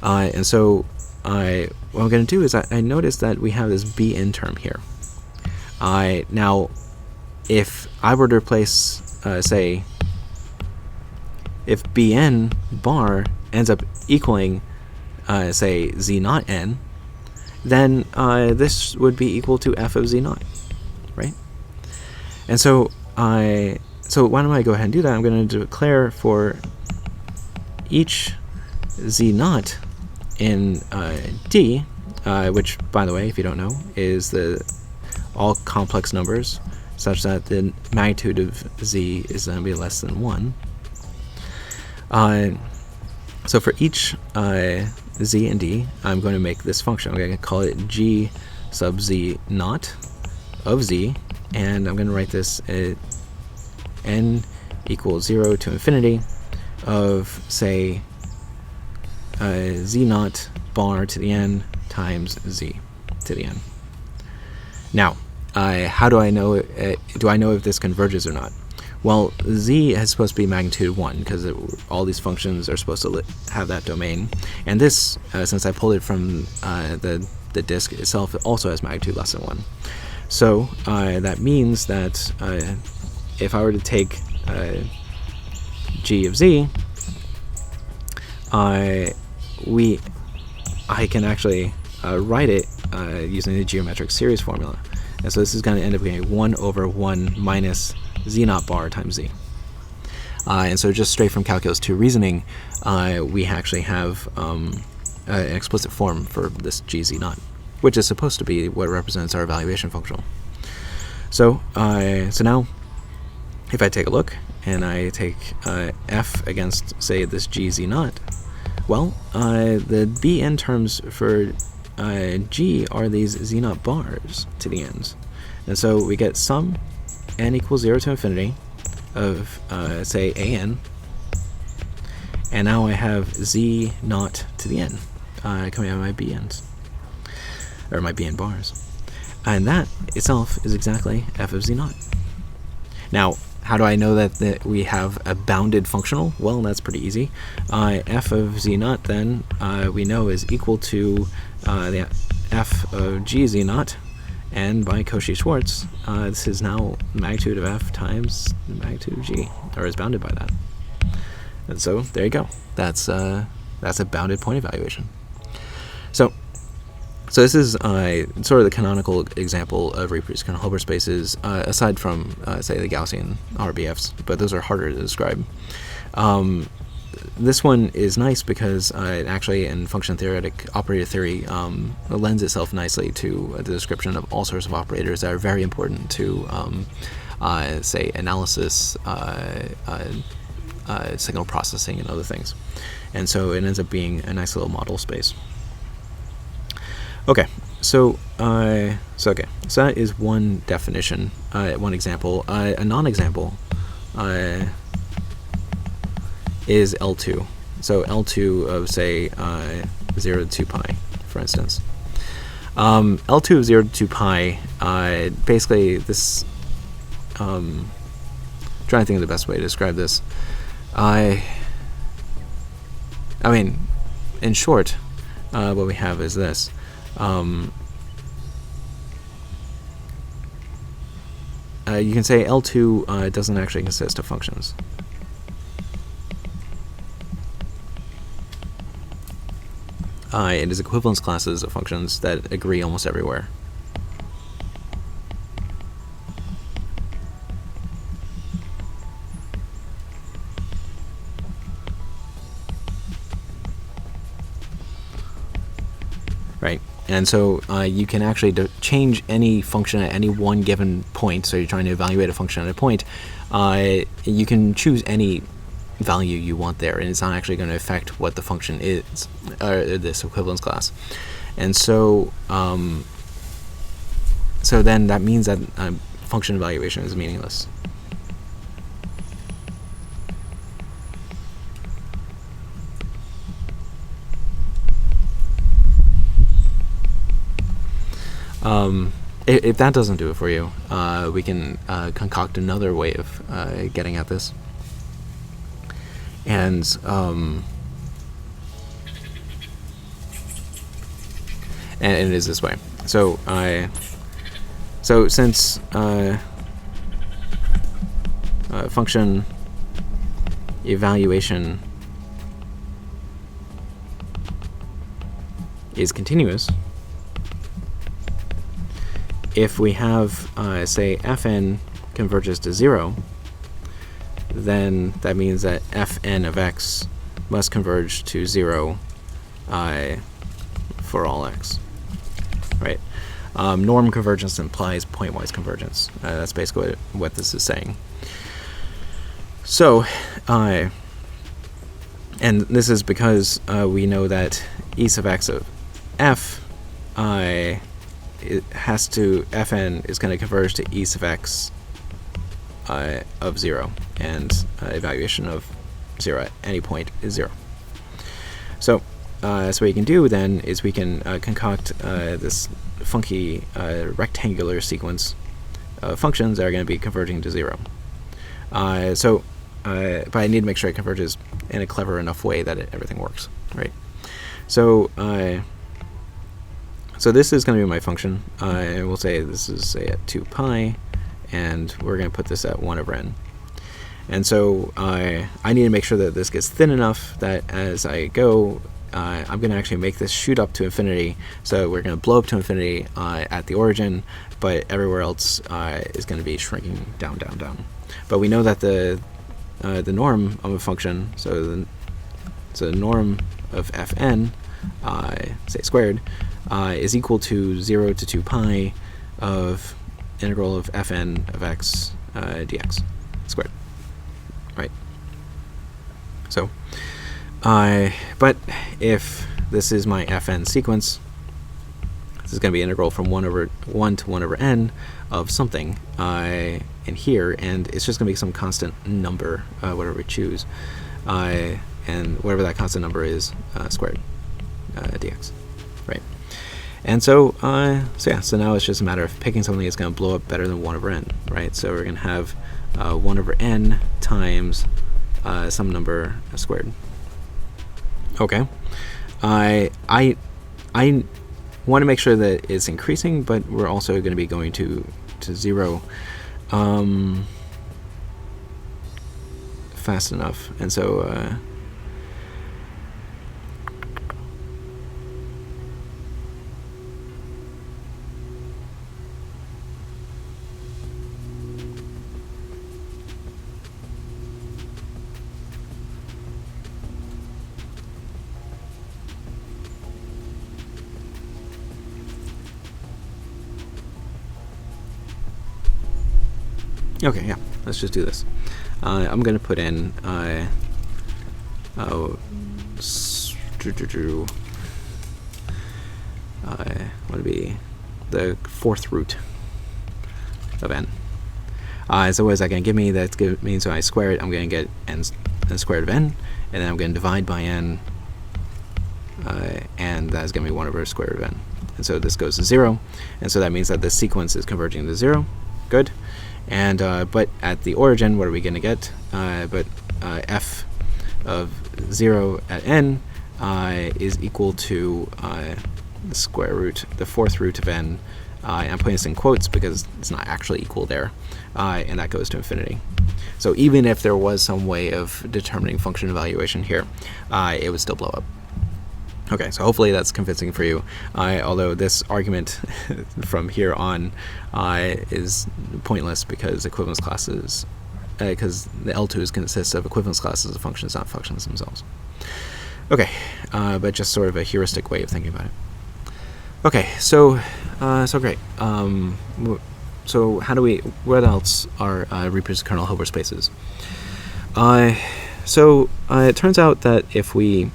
And so what I'm going to do is I noticed that we have this bn term here. Now, if I were to replace, say, if bn bar ends up equaling, say, z naught n, then this would be equal to f of z naught, right? And so why don't I go ahead and do that? I'm going to declare for each z naught in D, which, by the way, if you don't know, is all complex numbers such that the magnitude of z is going to be less than 1. So for each z and d, I'm going to make this function. I'm going to call it g sub z naught of z, and I'm going to write this at n equals 0 to infinity of, say, z naught bar to the n times z to the n. Now, how do I know? Do I know if this converges or not? Well, z is supposed to be magnitude 1 because all these functions are supposed to have that domain, and this, since I pulled it from the disk itself, it also has magnitude less than 1. So that means that if I were to take g of z, I can actually write it using the geometric series formula. And so this is going to end up being 1 over 1 minus z naught bar times z. And so just straight from calculus 2 reasoning, we actually have an explicit form for this gz naught, which is supposed to be what represents our evaluation functional. So, so now, if I take a look, and I take f against, say, this gz naught, well, the bn terms for g are these z naught bars to the ends. And so we get sum n equals 0 to infinity of, say, an, and now I have z naught to the n coming out of my bn's, or my bn bars. And that itself is exactly f of z naught. Now, how do I know that we have a bounded functional? Well, that's pretty easy. F of z naught, then, we know is equal to the f of g z naught, and by Cauchy-Schwarz, this is now the magnitude of f times the magnitude of g, or is bounded by that. And so, there you go. That's a bounded point evaluation. So this is sort of the canonical example of reproduced kernel Hilbert spaces, aside from, say, the Gaussian RBFs, but those are harder to describe. This one is nice because it actually, in function theoretic operator theory, lends itself nicely to the description of all sorts of operators that are very important to, say, analysis, signal processing, and other things. And so it ends up being a nice little model space. Okay, so that is one definition, one example. A non-example is L2. So L2 of, say, 0 to 2 pi, for instance. L2 of 0 to 2 pi, basically this, trying to think of the best way to describe this. I mean, in short, what we have is this. You can say L2 doesn't actually consist of functions. It is equivalence classes of functions that agree almost everywhere. Right. And so you can actually change any function at any one given point. So you're trying to evaluate a function at a point. You can choose any value you want there, and it's not actually going to affect what the function is, or this equivalence class. And so, so then that means that function evaluation is meaningless. If that doesn't do it for you, we can concoct another way of getting at this. And it is this way. So so since function evaluation is continuous, if we have, say, fn converges to 0, then that means that fn of x must converge to 0 for all x, right? Norm convergence implies pointwise convergence. That's basically what this is saying. So, and this is because we know that e sub x of f it has to, fn is going to converge to e sub x of 0, and evaluation of 0 at any point is 0. So, so what you can do then is we can concoct this funky rectangular sequence of functions that are going to be converging to 0. But I need to make sure it converges in a clever enough way that everything works, right? So, so this is going to be my function. We'll say this is, say, at 2 pi, and we're going to put this at 1 over n. And so I need to make sure that this gets thin enough that as I go, I'm going to actually make this shoot up to infinity. So we're going to blow up to infinity at the origin, but everywhere else is going to be shrinking down, down, down. But we know that the norm of a function, so the norm of fn, say squared, is equal to 0 to 2 pi of integral of fn of x dx squared, right? So, but if this is my fn sequence, this is going to be integral from 1 to 1 over n of something in here, and it's just going to be some constant number, whatever we choose, and whatever that constant number is, squared dx, right? And so, so now it's just a matter of picking something that's going to blow up better than 1 over n, right? So we're going to have 1 over n times some number squared. Okay. I want to make sure that it's increasing, but we're also going to be going to 0 fast enough. And so okay, yeah, let's just do this. I'm going to put in what would be the 4th root of n. So what is that going to give me? That means when I square it, I'm going to get n squared of n, and then I'm going to divide by n, and that's going to be 1 over square root of n. And so this goes to 0, and so that means that this sequence is converging to 0. Good. And but at the origin, what are we going to get? But f of 0 at n is equal to the square root, the 4th root of n. I'm putting this in quotes because it's not actually equal there, and that goes to infinity. So even if there was some way of determining function evaluation here, it would still blow up. Okay, so hopefully that's convincing for you, although this argument from here on is pointless because equivalence classes, because the L2s consist of equivalence classes of functions, not functions themselves. Okay, but just sort of a heuristic way of thinking about it. Okay, so great. So how do we, what else are reproducible kernel Hilbert spaces? So it turns out that if we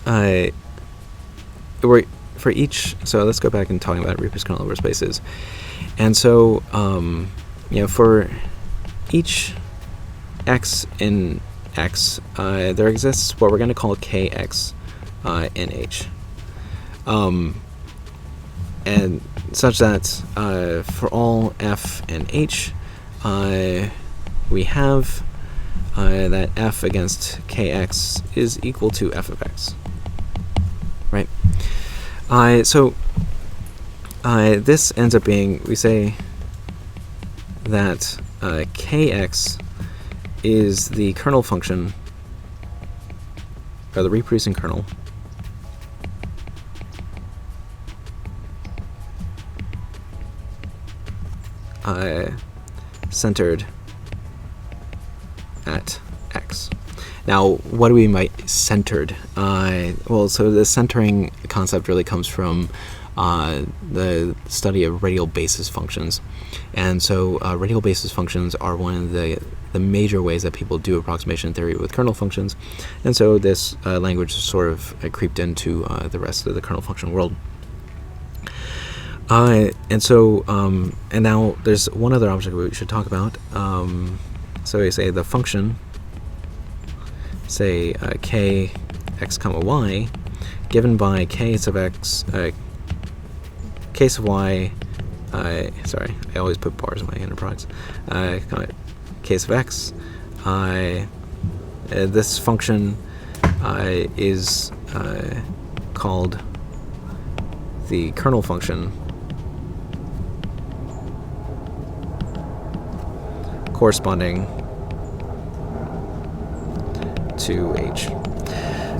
for each, so let's go back and talk about reproducible kernel Hilbert spaces. And so, for each x in x, there exists what we're going to call kx in h. And such that for all f and h, we have that f against kx is equal to f of x. Right. So this ends up being, we say that kx is the kernel function, or the reproducing kernel, centered at x. Now, what do we mean by centered? Well, so the centering concept really comes from the study of radial basis functions. And so radial basis functions are one of the major ways that people do approximation theory with kernel functions. And so this language sort of creeped into the rest of the kernel function world. And so, and now there's one other object we should talk about. So we say the function, say k x comma y, given by k sub x, k sub y, sorry, I always put bars in my enterprise, k sub x, this function is called the kernel function corresponding to h.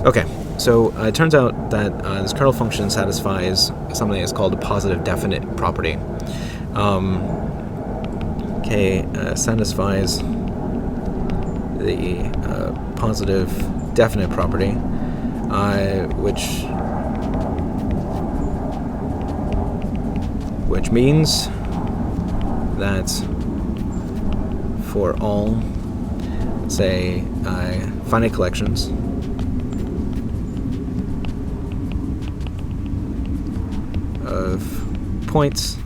Okay, so it turns out that this kernel function satisfies something that's called a positive definite property. Satisfies the positive definite property, which means that for all, say, finite collections of points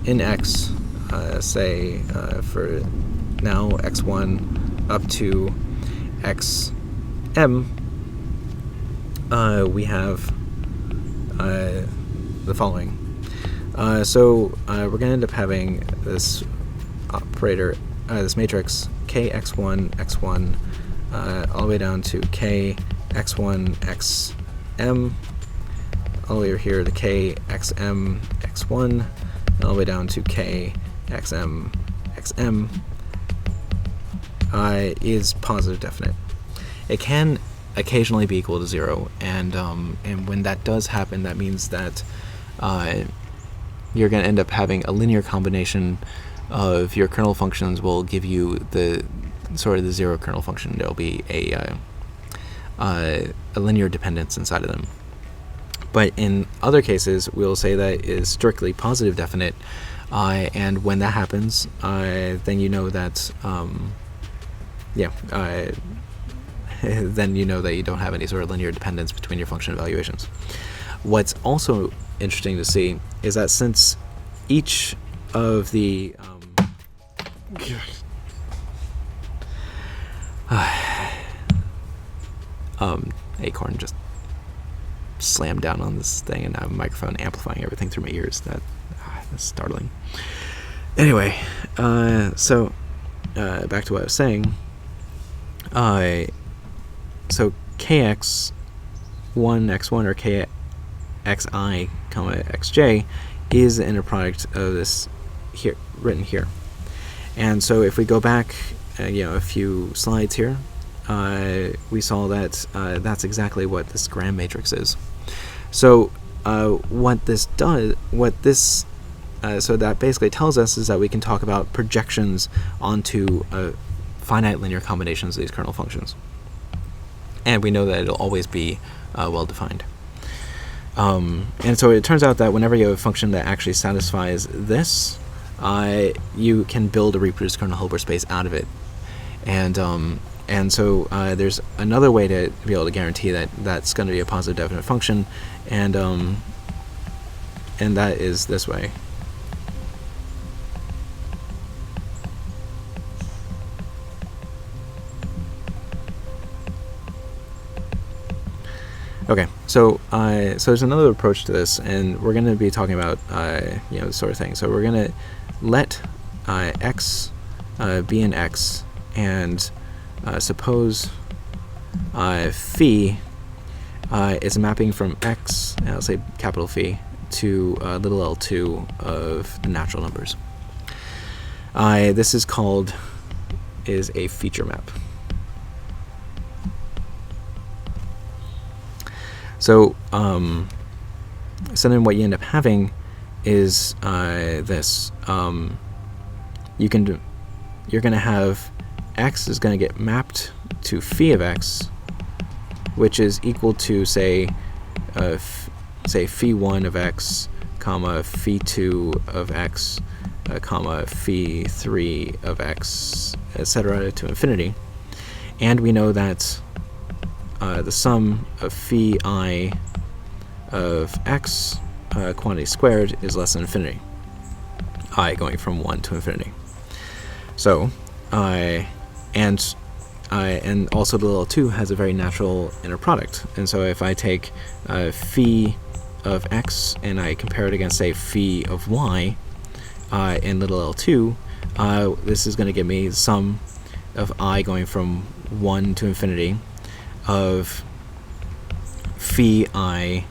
in X, say for now x1 up to xm, we have the following. So we're going to end up having this operator, this matrix kx1, x1, all the way down to kx1, xm, all the way over here to kxm, x1, and all the way down to kxm, xm, is positive definite. It can occasionally be equal to 0, and when that does happen, that means that you're going to end up having a linear combination of your kernel functions will give you the sort of the 0 kernel function. There'll be a linear dependence inside of them. But in other cases, we'll say that it is strictly positive definite, and when that happens, then you know that then you know that you don't have any sort of linear dependence between your function evaluations. What's also interesting to see is that since each of the Acorn just slammed down on this thing, and I have a microphone amplifying everything through my ears. That's startling. Anyway, so back to what I was saying. So kx1, x1, or kxi, xj is the inner product of this here, written here. And so if we go back, a few slides here, we saw that that's exactly what this gram matrix is. So what this does, so that basically tells us is that we can talk about projections onto finite linear combinations of these kernel functions. And we know that it'll always be well-defined. And so it turns out that whenever you have a function that actually satisfies this, you can build a reproduced kernel Hilbert space out of it. And so there's another way to be able to guarantee that that's going to be a positive definite function, and that is this way. Okay, so there's another approach to this, and we're going to be talking about this sort of thing. So we're going to let x be an x, and suppose phi is a mapping from x, and I'll say capital Phi, to little l2 of the natural numbers. This is a feature map. So then what you end up having is this. You're going to have x is going to get mapped to phi of x, which is equal to say phi1 of x, comma phi2 of x, comma phi3 of x, etc. to infinity. And we know that the sum of phi I of x quantity squared is less than infinity, I going from 1 to infinity. So and also the little 2 has a very natural inner product, and so if I take phi of x and I compare it against, say, phi of y in little L2, this is going to give me the sum of I going from 1 to infinity of phi I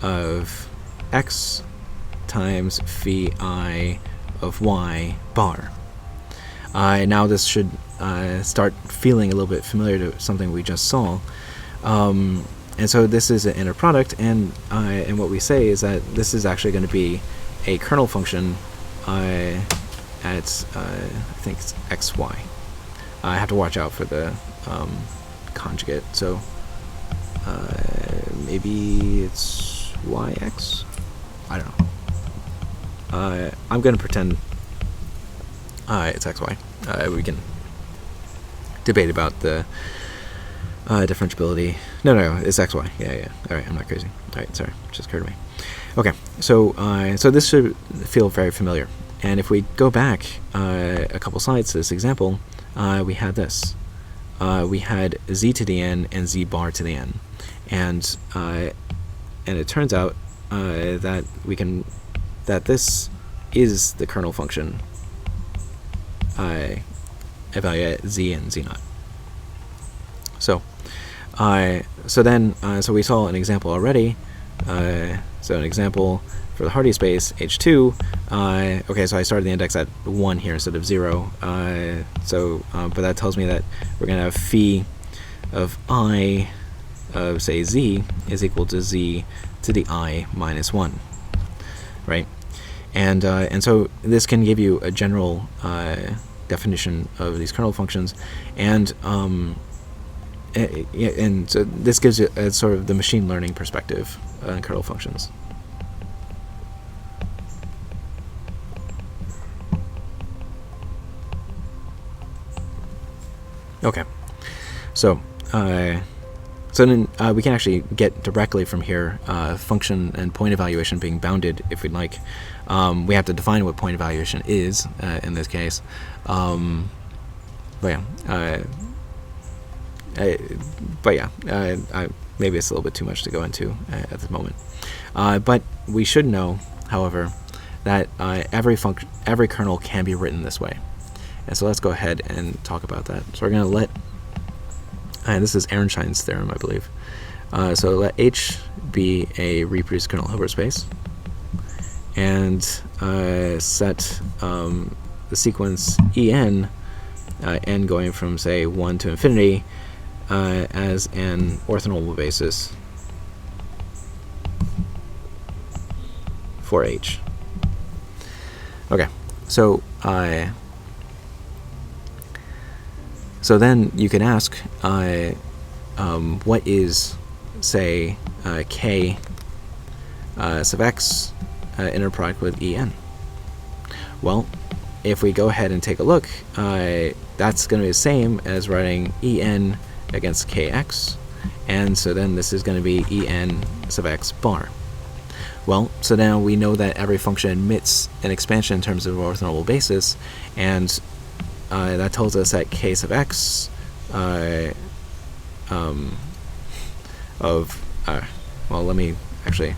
of x times phi I of y bar. Now this should start feeling a little bit familiar to something we just saw. And so this is an inner product, and what we say is that this is actually going to be a kernel function at I think it's xy. I have to watch out for the conjugate, so maybe it's yx. I don't know. I'm going to pretend it's xy. We can debate about the differentiability. No, it's xy. Yeah. All right, I'm not crazy. All right, sorry, just occurred to me. Okay, so this should feel very familiar. And if we go back a couple slides to this example, we had this. We had z to the n and z bar to the n, and it turns out that this is the kernel function evaluate at z and z naught. So we saw an example already. So an example for the Hardy space H2. Okay, so I started the index at 1 here instead of 0. But that tells me that we're going to have phi of I of, say, z is equal to z to the I minus 1, right? And so this can give you a general definition of these kernel functions, and so this gives you a sort of the machine learning perspective on kernel functions. Okay, so then we can actually get directly from here function and point evaluation being bounded if we'd like. We have to define what point evaluation is in this case. Maybe it's a little bit too much to go into at the moment. But we should know, however, that every kernel can be written this way. And so let's go ahead and talk about that. So we're going to let, and this is Riesz theorem, I believe. So let H be a reproduced kernel Hilbert space, and set the sequence En, n going from, say, 1 to infinity, as an orthonormal basis for H. Okay, so then you can ask, what is, say, k sub x inner product with En? Well, if we go ahead and take a look, that's going to be the same as writing En against kx, and so then this is going to be En sub x bar. Well, so now we know that every function admits an expansion in terms of orthonormal basis, and that tells us that k sub x well, let me actually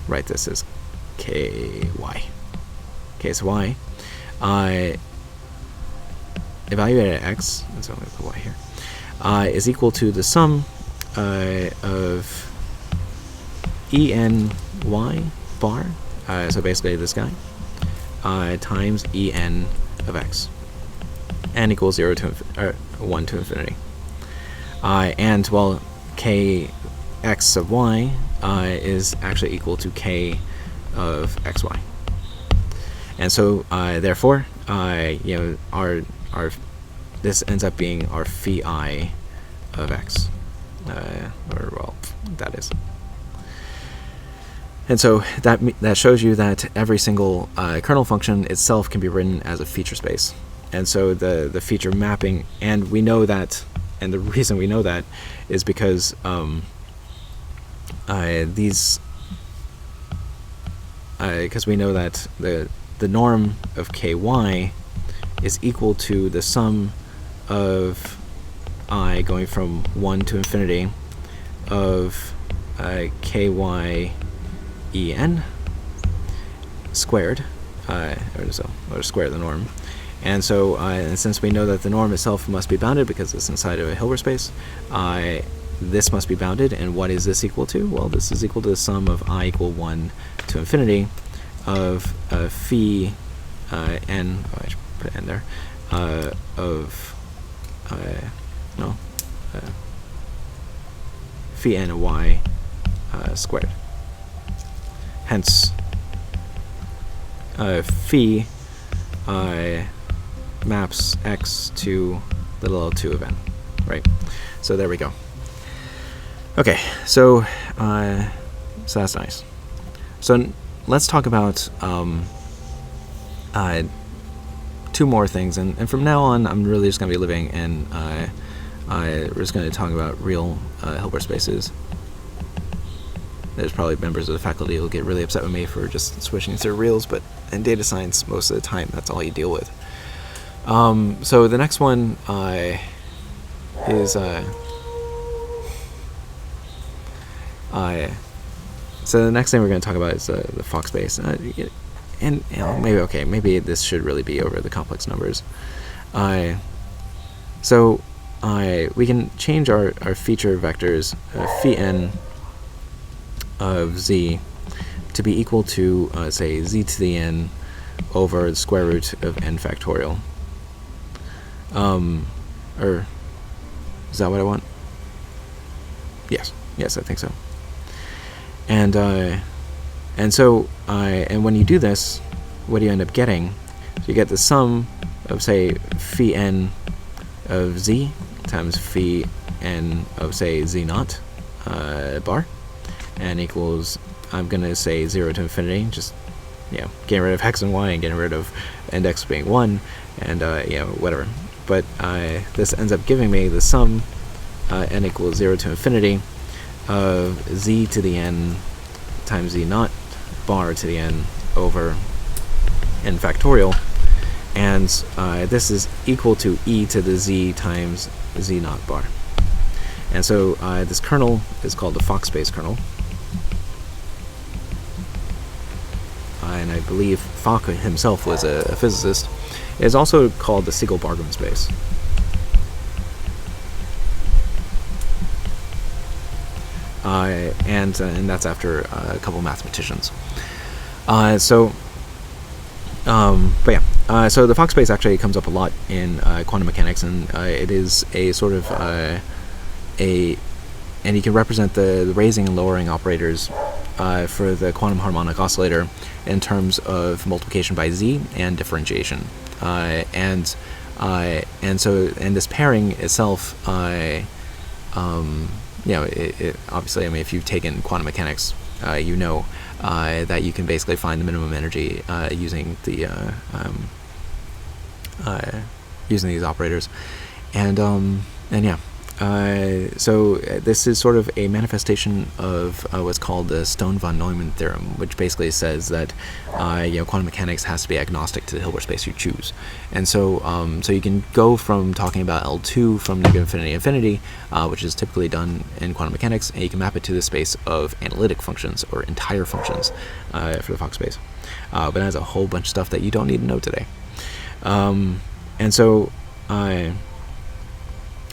write this as ky. K sub y evaluated at x, and so I'm going to put y here, is equal to the sum of En y bar, so basically this guy, times En of x, n equals 1 to infinity. And, well, kx sub y is actually equal to k of xy. And so, therefore, this ends up being our phi I of x, or, well, that is. And so that shows you that every single kernel function itself can be written as a feature space. And so the feature mapping, and we know that, and the reason we know that is because because we know that the norm of ky is equal to the sum of I going from 1 to infinity of ky En squared, or square the norm. And so, and since we know that the norm itself must be bounded because it's inside of a Hilbert space, this must be bounded. And what is this equal to? Well, this is equal to the sum of I equal 1 to infinity of phi n, I should put n there, of no, phi n of y squared. Hence, phi maps x to little l2 of n, right? So there we go. Okay, so that's nice. So let's talk about two more things, and from now on, I'm really just going to be living in. We're just going to talk about real Hilbert spaces. There's probably members of the faculty who'll get really upset with me for just switching through reals, but in data science, most of the time, that's all you deal with. So the next one is so the next thing we're going to talk about is the Fock space, and maybe this should really be over the complex numbers. So we can change our feature vectors phi n of z to be equal to say z to the n over the square root of n factorial. Or is that what I want? Yes, I think so. And so when you do this, what do you end up getting? So you get the sum of, say, phi n of z times phi n of, say, z naught bar, and equals, I'm going to say 0 to infinity, just getting rid of x and y and getting rid of index being 1, and whatever. But this ends up giving me the sum n equals 0 to infinity of z to the n times z naught bar to the n over n factorial, and this is equal to e to the z times z naught bar. And so this kernel is called the Fock space kernel, and I believe Fock himself was a physicist. It is also called the Siegel-Bargum space. And that's after a couple mathematicians. So the Fock space actually comes up a lot in quantum mechanics, and it is a sort of and you can represent the raising and lowering operators for the quantum harmonic oscillator in terms of multiplication by z and differentiation. And this pairing itself, obviously, I mean, if you've taken quantum mechanics, that you can basically find the minimum energy using these operators, so this is sort of a manifestation of what's called the Stone-von Neumann theorem, which basically says that quantum mechanics has to be agnostic to the Hilbert space you choose. And so you can go from talking about L2 from negative infinity to infinity, which is typically done in quantum mechanics, and you can map it to the space of analytic functions or entire functions for the Fock space. But it has a whole bunch of stuff that you don't need to know today.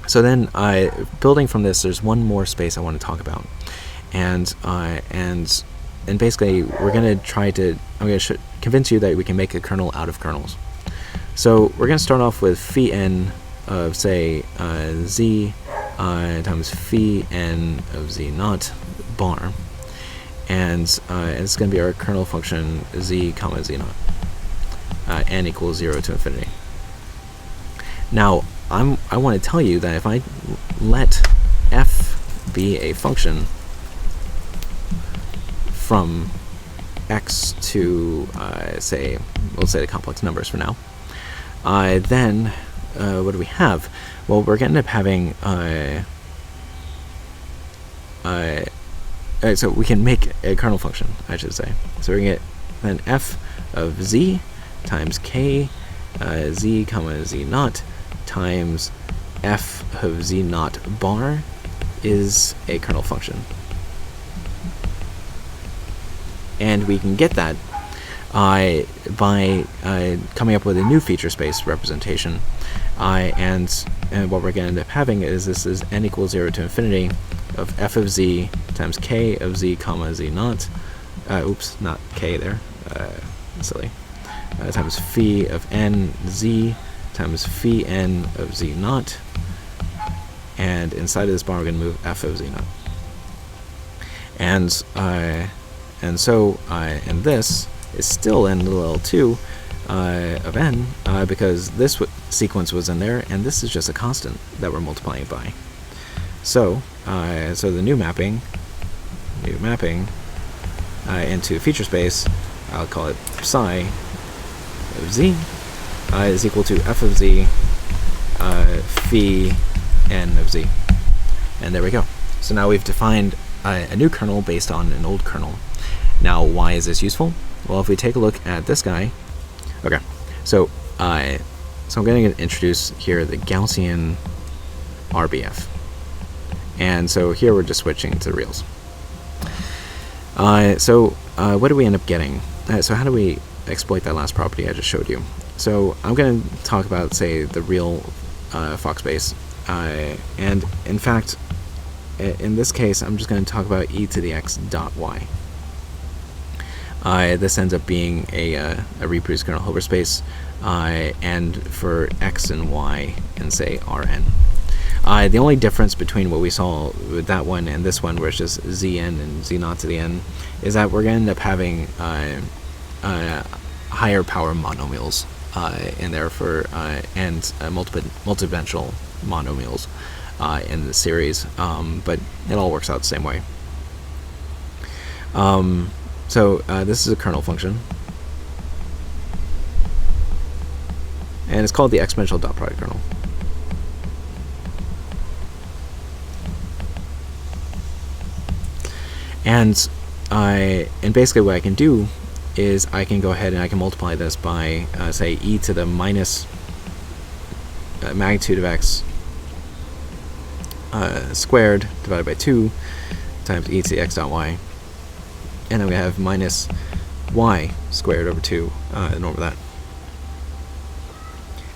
So then, building from this, there's one more space I want to talk about, and basically I'm going to convince you that we can make a kernel out of kernels. So we're going to start off with phi n of, say, z times phi n of z naught bar, and it's going to be our kernel function z comma z naught, n equals 0 to infinity. Now, I want to tell you that if I let f be a function from x to, we'll say the complex numbers for now, then what do we have? Well, we're going to end up having, so we can make a kernel function, I should say. So we're going to get then f of z times k z comma z naught times f of z naught bar is a kernel function. And we can get that by coming up with a new feature space representation. And what we're going to end up having is this is n equals 0 to infinity of f of z times k of z comma z naught. Oops, not k there. Silly. Times phi of n z times phi n of z naught, and inside of this bar we're going to move f of z naught. And so this is still n little l2 of n because this sequence was in there, and this is just a constant that we're multiplying by. So the new mapping into feature space, I'll call it psi of z is equal to f of z phi n of z. And there we go. So now we've defined a new kernel based on an old kernel. Now, why is this useful? Well, if we take a look at this guy, okay, so I'm going to introduce here the Gaussian RBF. And so here we're just switching to reals. What do we end up getting? So how do we exploit that last property I just showed you? So I'm going to talk about, say, the real Fock space. And in fact, in this case, I'm just going to talk about e to the x dot y. This ends up being a reproduced kernel Hilbert space, and for x and y in, say, Rn. The only difference between what we saw with that one and this one, where it's just zn and z naught to the n, is that we're going to end up having higher power monomials in there for and multidimensional monomials in the series, but it all works out the same way. This is a kernel function, and it's called the exponential dot product kernel. And basically what I can do is I can go ahead and I can multiply this by say e to the minus magnitude of x squared divided by 2 times e to the x dot y, and then we have minus y squared over 2, the norm of that.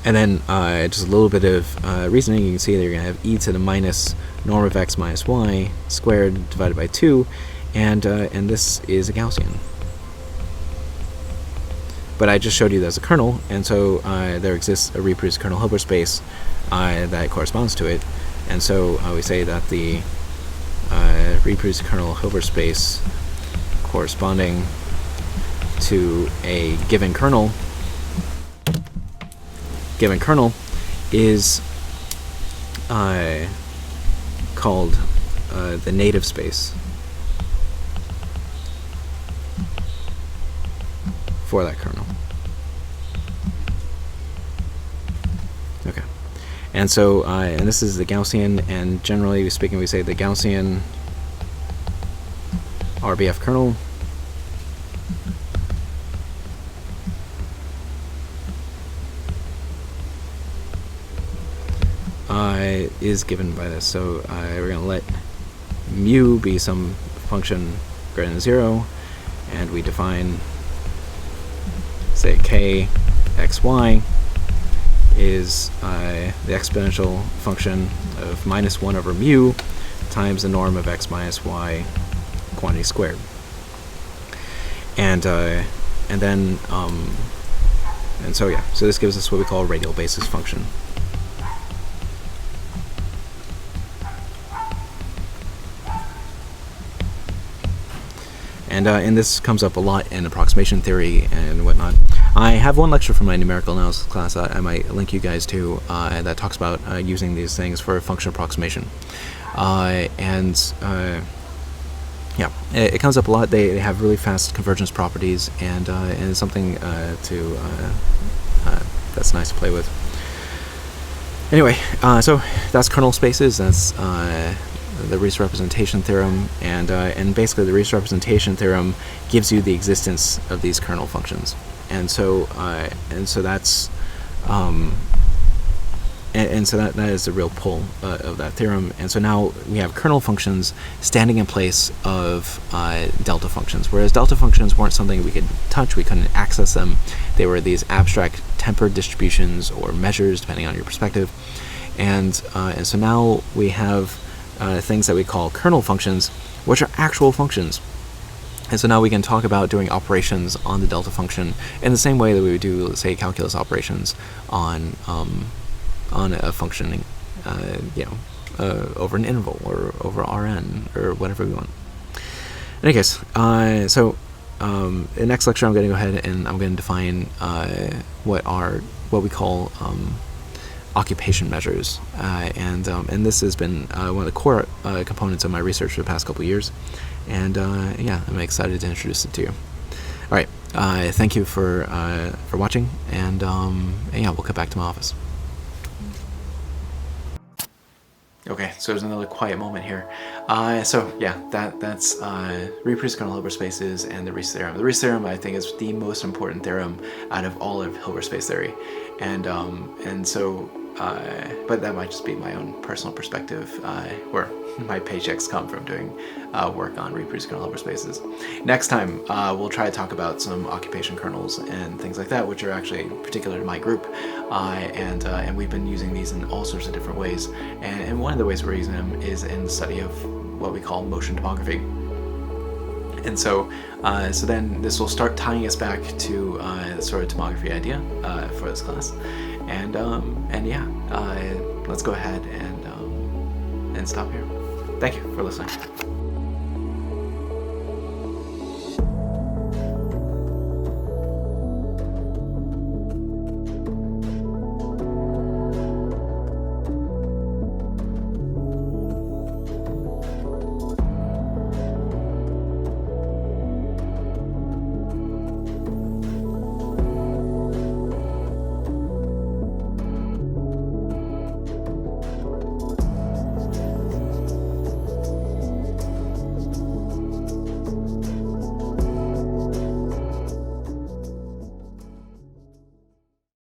And then just a little bit of reasoning, you can see that you're going to have e to the minus norm of x minus y squared divided by 2, and this is a Gaussian. But I just showed you that's a kernel, and so there exists a reproduced kernel Hilbert space that corresponds to it. And so we say that the reproduced kernel Hilbert space corresponding to a given kernel is called the native space for that kernel. Okay. And so, and this is the Gaussian, and generally speaking, we say the Gaussian RBF kernel is given by this. So we're going to let mu be some function greater than 0, and we define, say, k xy is the exponential function of minus 1 over mu times the norm of x minus y quantity squared. And so this gives us what we call a radial basis function. And this comes up a lot in approximation theory and whatnot. I have one lecture from my numerical analysis class that I might link you guys to that talks about using these things for function approximation. Yeah, it comes up a lot. They have really fast convergence properties, and it's something that's nice to play with. Anyway, so that's kernel spaces. That's the Riesz representation theorem, and basically the Riesz representation theorem gives you the existence of these kernel functions, and so that's that is the real pull of that theorem. And so now we have kernel functions standing in place of delta functions, whereas delta functions weren't something we could touch, we couldn't access them. They were these abstract tempered distributions or measures, depending on your perspective, and so now we have things that we call kernel functions, which are actual functions. And so now we can talk about doing operations on the delta function in the same way that we would do, let's say, calculus operations on a function, over an interval or over Rn or whatever we want. In any case, so in the next lecture, I'm going to go ahead and I'm going to define what we call occupation measures, and this has been one of the core components of my research for the past couple of years, and yeah, I'm excited to introduce it to you. All right, thank you for watching, and yeah, we'll get back to my office. Okay, so there's another quiet moment here. So yeah, that's reproduced kernel Hilbert spaces and the Riesz theorem. The Riesz theorem, I think, is the most important theorem out of all of Hilbert space theory, and so. But that might just be my own personal perspective, where my paychecks come from doing work on reproduced kernel Hilbert spaces. Next time, we'll try to talk about some occupation kernels and things like that, which are actually particular to my group, and we've been using these in all sorts of different ways. And one of the ways we're using them is in the study of what we call motion tomography. And so, so then this will start tying us back to the sort of tomography idea for this class. And yeah, let's go ahead and stop here. Thank you for listening.